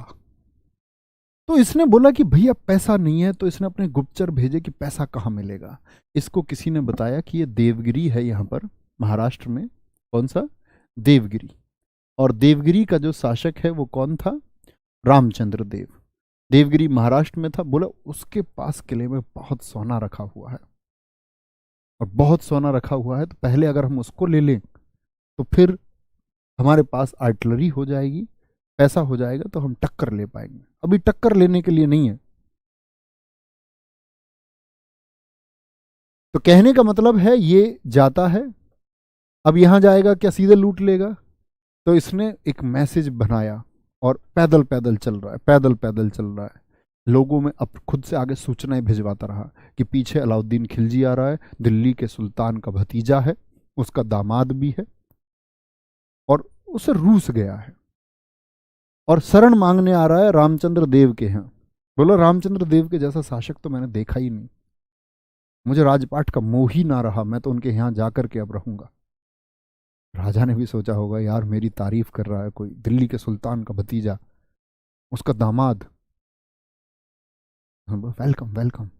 तो इसने बोला कि भैया पैसा नहीं है, तो इसने अपने गुप्तचर भेजे कि पैसा कहाँ मिलेगा। इसको किसी ने बताया कि ये देवगिरी है, यहाँ पर महाराष्ट्र में। कौन सा? देवगिरी। और देवगिरी का जो शासक है वो कौन था? रामचंद्र देव। देवगिरी महाराष्ट्र में था। बोला उसके पास किले में बहुत सोना रखा हुआ है, और बहुत सोना रखा हुआ है, तो पहले अगर हम उसको ले लें तो फिर हमारे पास आर्टिलरी हो जाएगी, पैसा हो जाएगा, तो हम टक्कर ले पाएंगे। अभी टक्कर लेने के लिए नहीं है। तो कहने का मतलब है ये जाता है, अब यहां जाएगा क्या सीधे लूट लेगा? तो इसने एक मैसेज बनाया और पैदल पैदल चल रहा है, पैदल पैदल चल रहा है, लोगों में अब खुद से आगे सूचनाएं भिजवाता रहा कि पीछे अलाउद्दीन खिलजी आ रहा है, दिल्ली के सुल्तान का भतीजा है, उसका दामाद भी है, और उसे रूस गया है और शरण मांगने आ रहा है रामचंद्र देव के यहाँ। बोलो रामचंद्र देव के जैसा शासक तो मैंने देखा ही नहीं, मुझे राजपाट का मोह ही ना रहा, मैं तो उनके यहाँ जाकर के अब रहूंगा। राजा ने भी सोचा होगा यार मेरी तारीफ कर रहा है कोई, दिल्ली के सुल्तान का भतीजा, उसका दामाद, वेलकम वेलकम।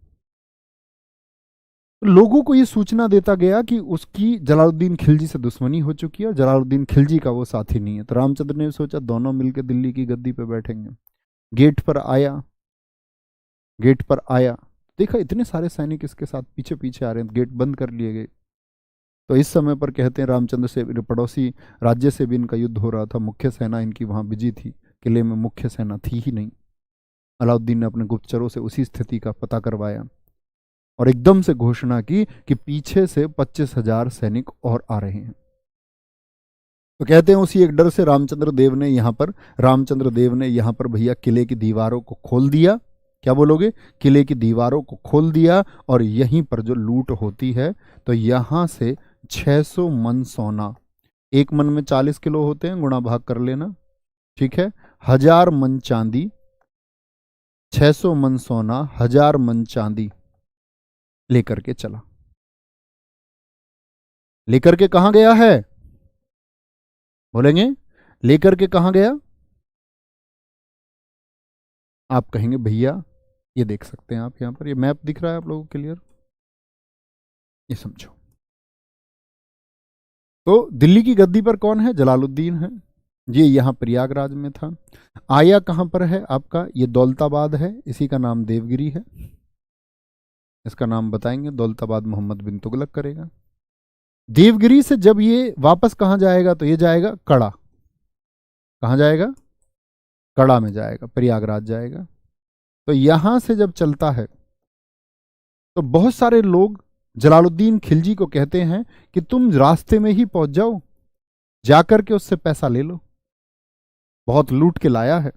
लोगों को ये सूचना देता गया कि उसकी जलालुद्दीन खिलजी से दुश्मनी हो चुकी है और जलालुद्दीन खिलजी का वो साथी नहीं है। तो रामचंद्र ने सोचा दोनों मिलकर दिल्ली की गद्दी पे बैठेंगे। गेट पर आया, गेट पर आया, देखा इतने सारे सैनिक इसके साथ पीछे पीछे आ रहे हैं, गेट बंद कर लिए गए। तो इस समय पर कहते हैं रामचंद्र से पड़ोसी राज्य से भी इनका युद्ध हो रहा था, मुख्य सेना इनकी वहां बिजी थी, किले में मुख्य सेना थी ही नहीं। अलाउद्दीन ने अपने गुप्तचरों से उसी स्थिति का पता करवाया और एकदम से घोषणा की कि पीछे से 25,000 सैनिक और आ रहे हैं। तो कहते हैं उसी एक डर से रामचंद्र देव ने यहाँ पर भैया किले की दीवारों को खोल दिया। क्या बोलोगे? किले की दीवारों को खोल दिया और यहीं पर जो लूट होती है, तो यहां से 600 मन सोना, एक मन में 40 किलो होते हैं, गुणा भाग कर लेना, ठीक है। 1000 मन चांदी, 600 मन सोना, 1000 मन चांदी लेकर के चला। लेकर के कहां गया है? बोलेंगे लेकर के कहां गया? आप कहेंगे भैया ये देख सकते हैं आप, यहां पर ये मैप दिख रहा है आप लोगों को क्लियर, ये समझो। तो दिल्ली की गद्दी पर कौन है? जलालुद्दीन है। ये यहां प्रयागराज में था। आया कहां पर है आपका? ये दौलताबाद है, इसी का नाम देवगिरी है। इसका नाम बताएंगे, दौलताबाद मोहम्मद बिन तुगलक करेगा। देवगिरी से जब ये वापस कहां जाएगा? तो ये जाएगा कड़ा। कहां जाएगा? कड़ा में जाएगा, प्रयागराज जाएगा। तो यहां से जब चलता है तो बहुत सारे लोग जलालुद्दीन खिलजी को कहते हैं कि तुम रास्ते में ही पहुंच जाओ, जाकर के उससे पैसा ले लो, बहुत लूट के लाया है।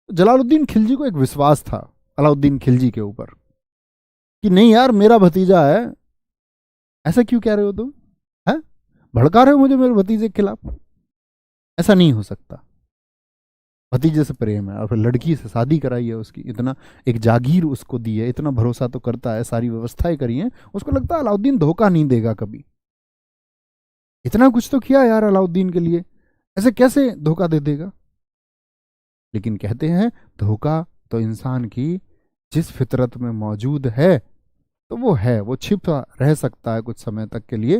जलालुद्दीन खिलजी को एक विश्वास था अलाउद्दीन खिलजी के ऊपर कि नहीं यार मेरा भतीजा है, ऐसा क्यों कह रहे हो तुम? है भड़का रहे हो मुझे मेरे भतीजे के खिलाफ? ऐसा नहीं हो सकता। भतीजे से प्रेम है और फिर लड़की से शादी कराई है उसकी, इतना एक जागीर उसको दी है, इतना भरोसा तो करता है, सारी व्यवस्थाएं करी हैं, उसको लगता है अलाउद्दीन धोखा नहीं देगा कभी। इतना कुछ तो किया यार अलाउद्दीन के लिए, ऐसे कैसे धोखा दे देगा? लेकिन कहते हैं धोखा तो इंसान की जिस फितरत में मौजूद है तो वो है, वो छिपा रह सकता है कुछ समय तक के लिए,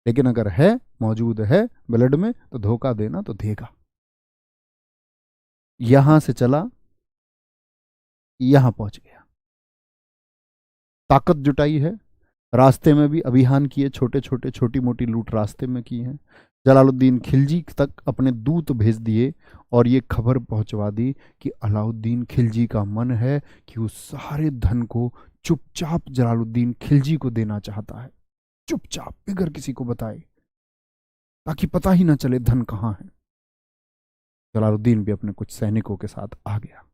लेकिन अगर है, मौजूद है ब्लड में, तो धोखा देना तो देगा। यहां से चला, यहां पहुंच गया, ताकत जुटाई है, रास्ते में भी अभियान किए, छोटे छोटे छोटी मोटी लूट रास्ते में की है। जलालुद्दीन खिलजी तक अपने दूत भेज दिए और ये खबर पहुंचवा दी कि अलाउद्दीन खिलजी का मन है कि उस सारे धन को चुपचाप जलालुद्दीन खिलजी को देना चाहता है, चुपचाप बगैर किसी को बताए, ताकि पता ही ना चले धन कहां है। जलालुद्दीन भी अपने कुछ सैनिकों के साथ आ गया,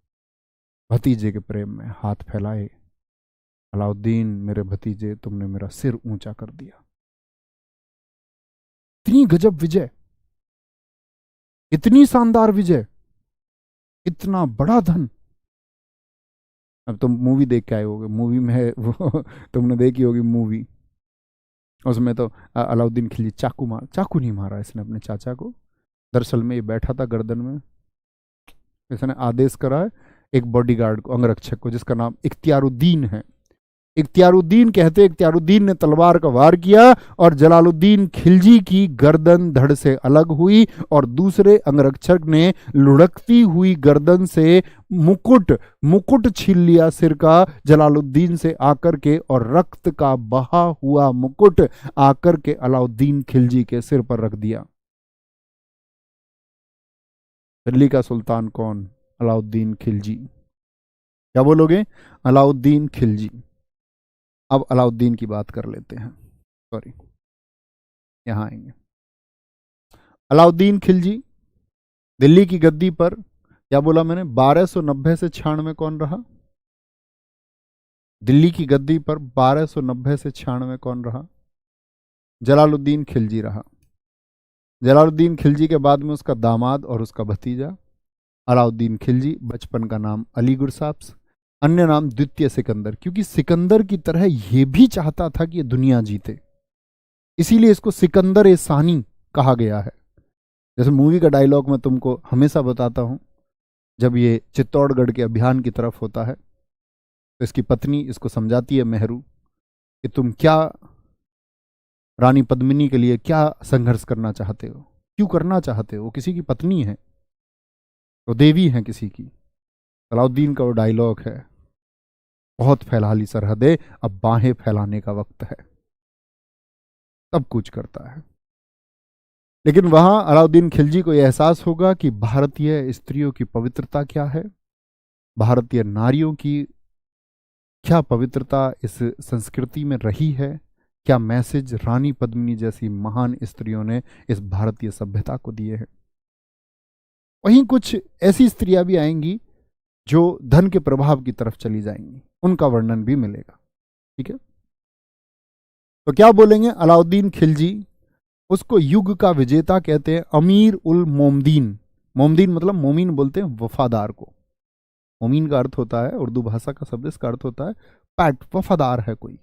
भतीजे के प्रेम में हाथ फैलाए, अलाउद्दीन मेरे भतीजे तुमने मेरा सिर ऊंचा कर दिया। इतनी गजब विजय, इतनी शानदार विजय, इतना बड़ा धन। अब तुम मूवी देख के आए होगे, मूवी में वो तुमने देखी होगी मूवी, उसमें तो अलाउद्दीन खिलजी चाकू नहीं मारा इसने अपने चाचा को, दरअसल में ये बैठा था गर्दन में, इसने आदेश करा है एक बॉडीगार्ड को, अंगरक्षक को, जिसका नाम इख्तियारुद्दीन है। इख्तियारुद्दीन ने तलवार का वार किया और जलालुद्दीन खिलजी की गर्दन धड़ से अलग हुई और दूसरे अंगरक्षक ने लुढ़कती हुई गर्दन से मुकुट छीन लिया सिर का जलालुद्दीन से आकर के, और रक्त का बहा हुआ मुकुट आकर के अलाउद्दीन खिलजी के सिर पर रख दिया। दिल्ली का सुल्तान कौन? अलाउद्दीन खिलजी। क्या बोलोगे? अलाउद्दीन खिलजी। अब अलाउद्दीन की बात कर लेते हैं, सॉरी यहां आएंगे। अलाउद्दीन खिलजी दिल्ली की गद्दी पर, क्या बोला मैंने, 1290 से 96 कौन रहा? दिल्ली की गद्दी पर 1290 से 96 कौन रहा? जलालुद्दीन खिलजी रहा। जलालुद्दीन खिलजी के बाद में उसका दामाद और उसका भतीजा अलाउद्दीन खिलजी, बचपन का नाम अली गुरसाप्स, अन्य नाम द्वितीय सिकंदर, क्योंकि सिकंदर की तरह यह भी चाहता था कि ये दुनिया जीते, इसीलिए इसको सिकंदर ए सानी कहा गया है। जैसे मूवी का डायलॉग मैं तुमको हमेशा बताता हूं, जब ये चित्तौड़गढ़ के अभियान की तरफ होता है तो इसकी पत्नी इसको समझाती है, मेहरू, कि तुम क्या रानी पद्मिनी के लिए क्या संघर्ष करना चाहते हो, क्यों करना चाहते हो, वो किसी की पत्नी है, वो देवी है किसी की। अलाउद्दीन का वो डायलॉग है, बहुत फैला ली सरहदें, अब बाहें फैलाने का वक्त है। सब कुछ करता है। लेकिन वहां अलाउद्दीन खिलजी को यह एहसास होगा कि भारतीय स्त्रियों की पवित्रता क्या है, भारतीय नारियों की क्या पवित्रता इस संस्कृति में रही है, क्या मैसेज रानी पद्मिनी जैसी महान स्त्रियों ने इस भारतीय सभ्यता को दिए हैं। वहीं कुछ ऐसी स्त्रियां भी आएंगी जो धन के प्रभाव की तरफ चली जाएंगी, उनका वर्णन भी मिलेगा। ठीक है, तो क्या बोलेंगे अलाउद्दीन खिलजी, उसको युग का विजेता कहते हैं, अमीर उल मोमदीन। मोमदीन मतलब मोमिन बोलते हैं वफादार को। मोमिन का अर्थ होता है, उर्दू भाषा का शब्द इसका अर्थ होता है पैट, वफादार है कोई।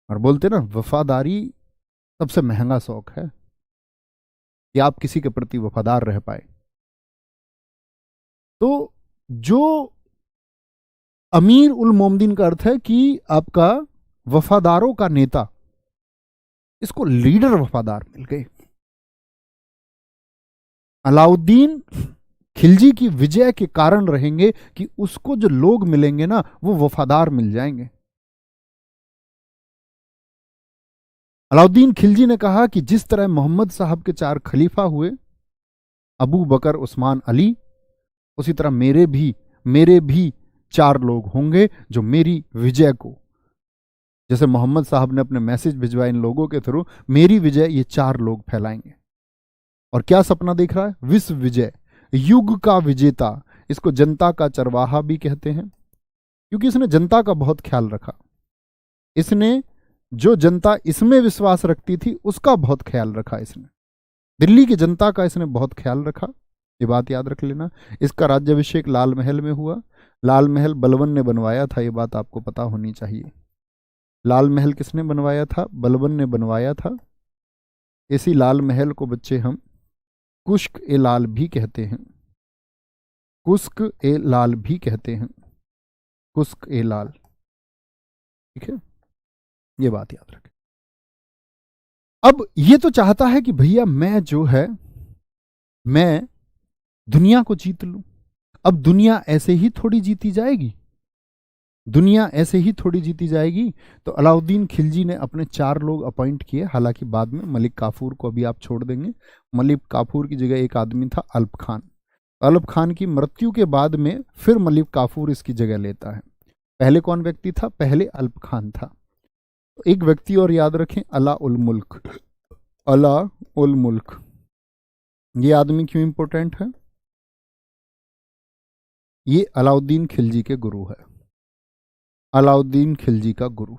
और बोलते ना वफादारी सबसे महंगा शौक है कि आप किसी के प्रति वफादार रह पाए। तो जो अमीर उल मोमदीन का अर्थ है कि आपका वफादारों का नेता, इसको लीडर वफादार मिल गए। अलाउद्दीन खिलजी की विजय के कारण रहेंगे कि उसको जो लोग मिलेंगे ना वो वफादार मिल जाएंगे। अलाउद्दीन खिलजी ने कहा कि जिस तरह मोहम्मद साहब के 4 खलीफा हुए, अबू बकर, उस्मान, अली, उसी तरह मेरे भी 4 लोग होंगे जो मेरी विजय को, जैसे मोहम्मद साहब ने अपने मैसेज भिजवाए इन लोगों के थ्रू, मेरी विजय ये 4 लोग फैलाएंगे। और क्या सपना देख रहा है, विश्व विजय, युग का विजेता। इसको जनता का चरवाहा भी कहते हैं क्योंकि इसने जनता का बहुत ख्याल रखा। इसने जो जनता इसमें विश्वास रखती थी उसका बहुत ख्याल रखा। इसने दिल्ली की जनता का इसने बहुत ख्याल रखा, ये बात याद रख लेना। इसका राज्याभिषेक लाल महल में हुआ। लाल महल बलबन ने बनवाया था, ये बात आपको पता होनी चाहिए। लाल महल किसने बनवाया था, बलबन ने बनवाया था। इसी लाल महल को बच्चे हम कुश्क ए लाल भी कहते हैं, कुश्क ए लाल भी कहते हैं, कुश्क ए लाल। ठीक है, ये बात याद रखें। अब ये तो चाहता है कि भैया मैं जो है मैं दुनिया को जीत लूं। अब दुनिया ऐसे ही थोड़ी जीती जाएगी, दुनिया ऐसे ही थोड़ी जीती जाएगी। तो अलाउद्दीन खिलजी ने अपने 4 लोग अपॉइंट किए। हालांकि बाद में मलिक काफूर को अभी आप छोड़ देंगे, मलिक काफूर की जगह एक आदमी था अल्प खान। अल्प खान की मृत्यु के बाद में फिर मलिक काफूर इसकी जगह लेता है। पहले कौन व्यक्ति था, पहले अल्प खान था। तो एक व्यक्ति और याद रखें, अला उल मुल्क। अला उल मुल्क, ये आदमी क्यों इंपॉर्टेंट है, ये अलाउद्दीन खिलजी के गुरु है, अलाउद्दीन खिलजी का गुरु।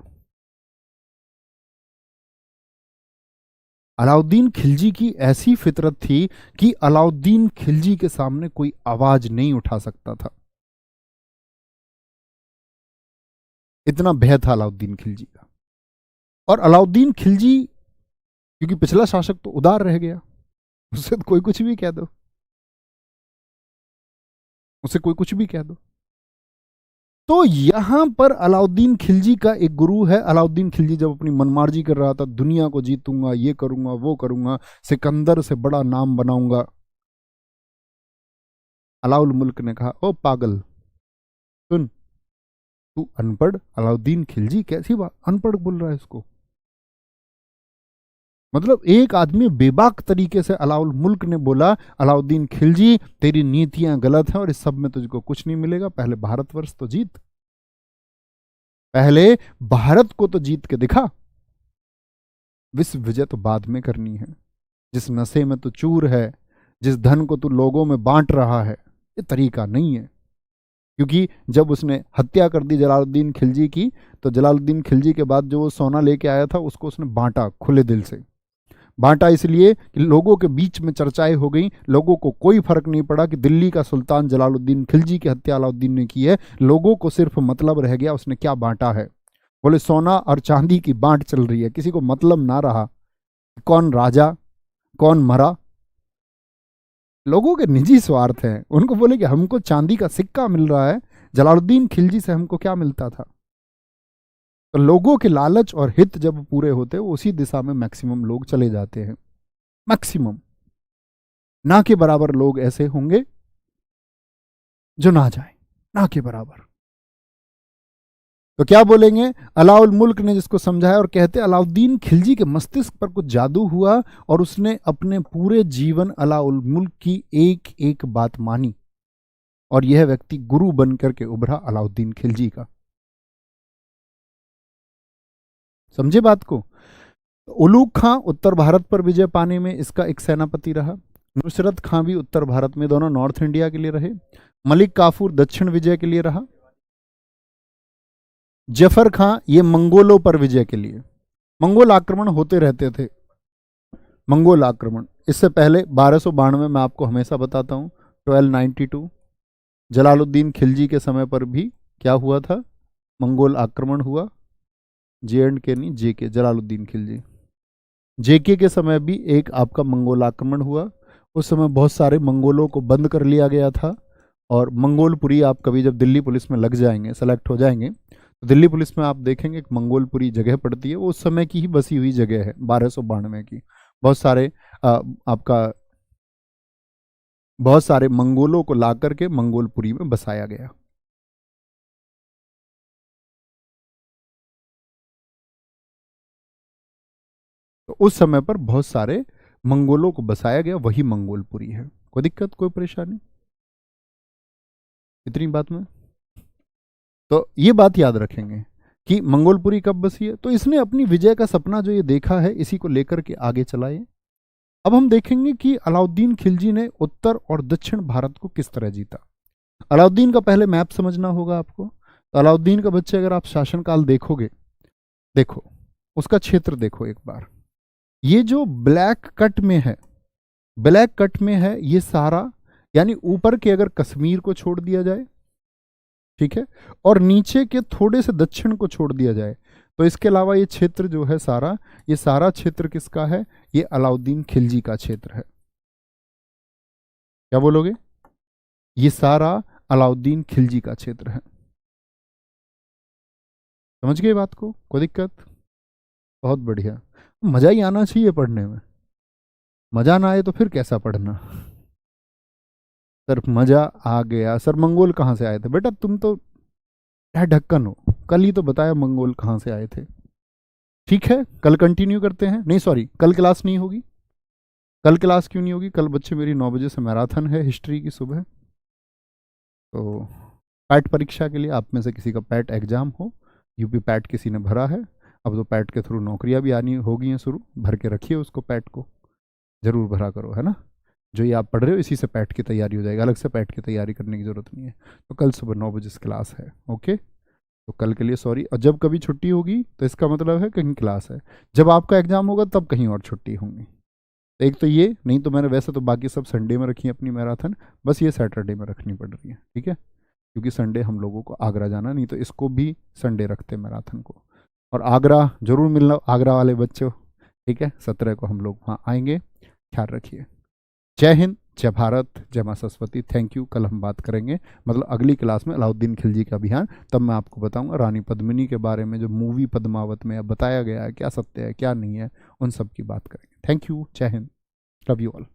अलाउद्दीन खिलजी की ऐसी फितरत थी कि अलाउद्दीन खिलजी के सामने कोई आवाज नहीं उठा सकता था, इतना भय था अलाउद्दीन खिलजी का। और अलाउद्दीन खिलजी क्योंकि पिछला शासक तो उदार रह गया, उससे तो कोई कुछ भी कह दो, उसे कोई कुछ भी कह दो। तो यहां पर अलाउद्दीन खिलजी का एक गुरु है। अलाउद्दीन खिलजी जब अपनी मनमार्जी कर रहा था, दुनिया को जीतूंगा, ये करूंगा, वो करूंगा, सिकंदर से बड़ा नाम बनाऊंगा, अलाउल मुल्क ने कहा, ओ पागल सुन, तू अनपढ़। अलाउद्दीन खिलजी कैसी बात, अनपढ़ बोल रहा है इसको। मतलब एक आदमी बेबाक तरीके से अलाउल मुल्क ने बोला, अलाउद्दीन खिलजी तेरी नीतियां गलत हैं और इस सब में तुझको कुछ नहीं मिलेगा, पहले भारतवर्ष तो जीत, पहले भारत को तो जीत के दिखा, विश्व विजय तो बाद में करनी है। जिस नशे में तू चूर है, जिस धन को तू लोगों में बांट रहा है, ये तरीका नहीं है। क्योंकि जब उसने हत्या कर दी जलालुद्दीन खिलजी की, तो जलालुद्दीन खिलजी के बाद जो वो सोना लेके आया था उसको उसने बांटा खुले दिल से। बांटा इसलिए कि लोगों के बीच में चर्चाएं हो गई, लोगों को कोई फर्क नहीं पड़ा कि दिल्ली का सुल्तान जलालुद्दीन खिलजी की हत्या अलाउद्दीन ने की है। लोगों को सिर्फ मतलब रह गया उसने क्या बांटा है। बोले सोना और चांदी की बांट चल रही है, किसी को मतलब ना रहा कौन राजा कौन मरा। लोगों के निजी स्वार्थ हैं, उनको बोले कि हमको चांदी का सिक्का मिल रहा है, जलालुद्दीन खिलजी से हमको क्या मिलता था। तो लोगों के लालच और हित जब पूरे होते हैं उसी दिशा में मैक्सिमम लोग चले जाते हैं। मैक्सिमम, ना के बराबर लोग ऐसे होंगे जो ना जाएं, ना के बराबर। तो क्या बोलेंगे, अलाउल मुल्क ने जिसको समझाया और कहते अलाउद्दीन खिलजी के मस्तिष्क पर कुछ जादू हुआ और उसने अपने पूरे जीवन अलाउल मुल्क की एक एक बात मानी और यह व्यक्ति गुरु बनकर के उभरा अलाउद्दीन खिलजी का। समझे बात को। उलूग खां उत्तर भारत पर विजय पाने में इसका एक सेनापति रहा। नुसरत खां भी उत्तर भारत में, दोनों नॉर्थ इंडिया के लिए रहे। मलिक काफूर दक्षिण विजय के लिए रहा। जफर खां ये मंगोलों पर विजय के लिए। मंगोल आक्रमण होते रहते थे, मंगोल आक्रमण इससे पहले 1292 में आपको हमेशा बताता हूं, 1292 जलालुद्दीन खिलजी के समय पर भी क्या हुआ था, मंगोल आक्रमण हुआ। J&K नहीं, JK, जलालुद्दीन खिलजी। JK के समय भी एक आपका मंगोल आक्रमण हुआ। उस समय बहुत सारे मंगोलों को बंद कर लिया गया था और मंगोलपुरी, आप कभी जब दिल्ली पुलिस में लग जाएंगे, सेलेक्ट हो जाएंगे, तो दिल्ली पुलिस में आप देखेंगे एक मंगोलपुरी जगह पड़ती है, वो उस समय की ही बसी हुई जगह है, 1292 की। बहुत सारे मंगोलों को ला करके मंगोलपुरी में बसाया गया। तो उस समय पर बहुत सारे मंगोलों को बसाया गया, वही मंगोलपुरी है। कोई दिक्कत, कोई परेशानी इतनी बात में? तो ये बात याद रखेंगे कि मंगोलपुरी कब बसी है। तो इसने अपनी विजय का सपना जो ये देखा है, इसी को लेकर के आगे चलाए। अब हम देखेंगे कि अलाउद्दीन खिलजी ने उत्तर और दक्षिण भारत को किस तरह जीता। अलाउद्दीन का पहले मैप समझना होगा आपको। तो अलाउद्दीन का बच्चे अगर आप शासनकाल देखोगे, देखो उसका क्षेत्र देखो एक बार। ये जो ब्लैक कट में है, ब्लैक कट में है ये सारा, यानी ऊपर के अगर कश्मीर को छोड़ दिया जाए, ठीक है, और नीचे के थोड़े से दक्षिण को छोड़ दिया जाए, तो इसके अलावा ये क्षेत्र जो है सारा, ये सारा क्षेत्र किसका है, ये अलाउद्दीन खिलजी का क्षेत्र है। क्या बोलोगे? ये सारा अलाउद्दीन खिलजी का क्षेत्र है। समझ गए बात को? कोई दिक्कत? बहुत बढ़िया। मजा ही आना चाहिए पढ़ने में, मजा ना आए तो फिर कैसा पढ़ना। सर मजा आ गया। सर मंगोल कहाँ से आए थे? बेटा तुम तो ढक्कन हो, कल ही तो बताया मंगोल कहाँ से आए थे। ठीक है, कल कंटिन्यू करते हैं। नहीं सॉरी, कल क्लास नहीं होगी। कल क्लास क्यों नहीं होगी? कल बच्चे मेरी 9 बजे से मैराथन है हिस्ट्री की सुबह। तो पैट परीक्षा के लिए आप में से किसी का पैट एग्जाम हो, यूपी पैट किसी ने भरा है, अब तो पैट के थ्रू नौकरियां भी आनी होगी हैं शुरू, भर के रखिए उसको, पैट को जरूर भरा करो, है ना। जो ये आप पढ़ रहे हो इसी से पैट की तैयारी हो जाएगी, अलग से पैट की तैयारी करने की जरूरत नहीं है। तो कल सुबह 9 बजे क्लास है, ओके। तो कल के लिए सॉरी। और जब कभी छुट्टी होगी तो इसका मतलब है कहीं क्लास है, जब आपका एग्जाम होगा तब कहीं और छुट्टी होंगी। एक तो ये, नहीं तो मैंने वैसे तो बाकी सब संडे में रखी है अपनी मैराथन, बस ये सैटरडे में रखनी पड़ रही है, ठीक है, क्योंकि संडे हम लोगों को आगरा जाना, नहीं तो इसको भी संडे रखते मैराथन को। और आगरा जरूर मिलना, आगरा वाले बच्चों, ठीक है। 17 को हम लोग वहाँ आएंगे, ख्याल रखिए। जय हिंद, जय भारत, जय माँ सरस्वती। Thank you. कल हम बात करेंगे, मतलब अगली क्लास में अलाउद्दीन खिलजी का अभियान, तब मैं आपको बताऊंगा रानी पद्मिनी के बारे में, जो मूवी पद्मावत में बताया गया है, क्या सत्य है क्या नहीं है, उन सब की बात करेंगे। थैंक यू, जय हिंद, लव यू ऑल।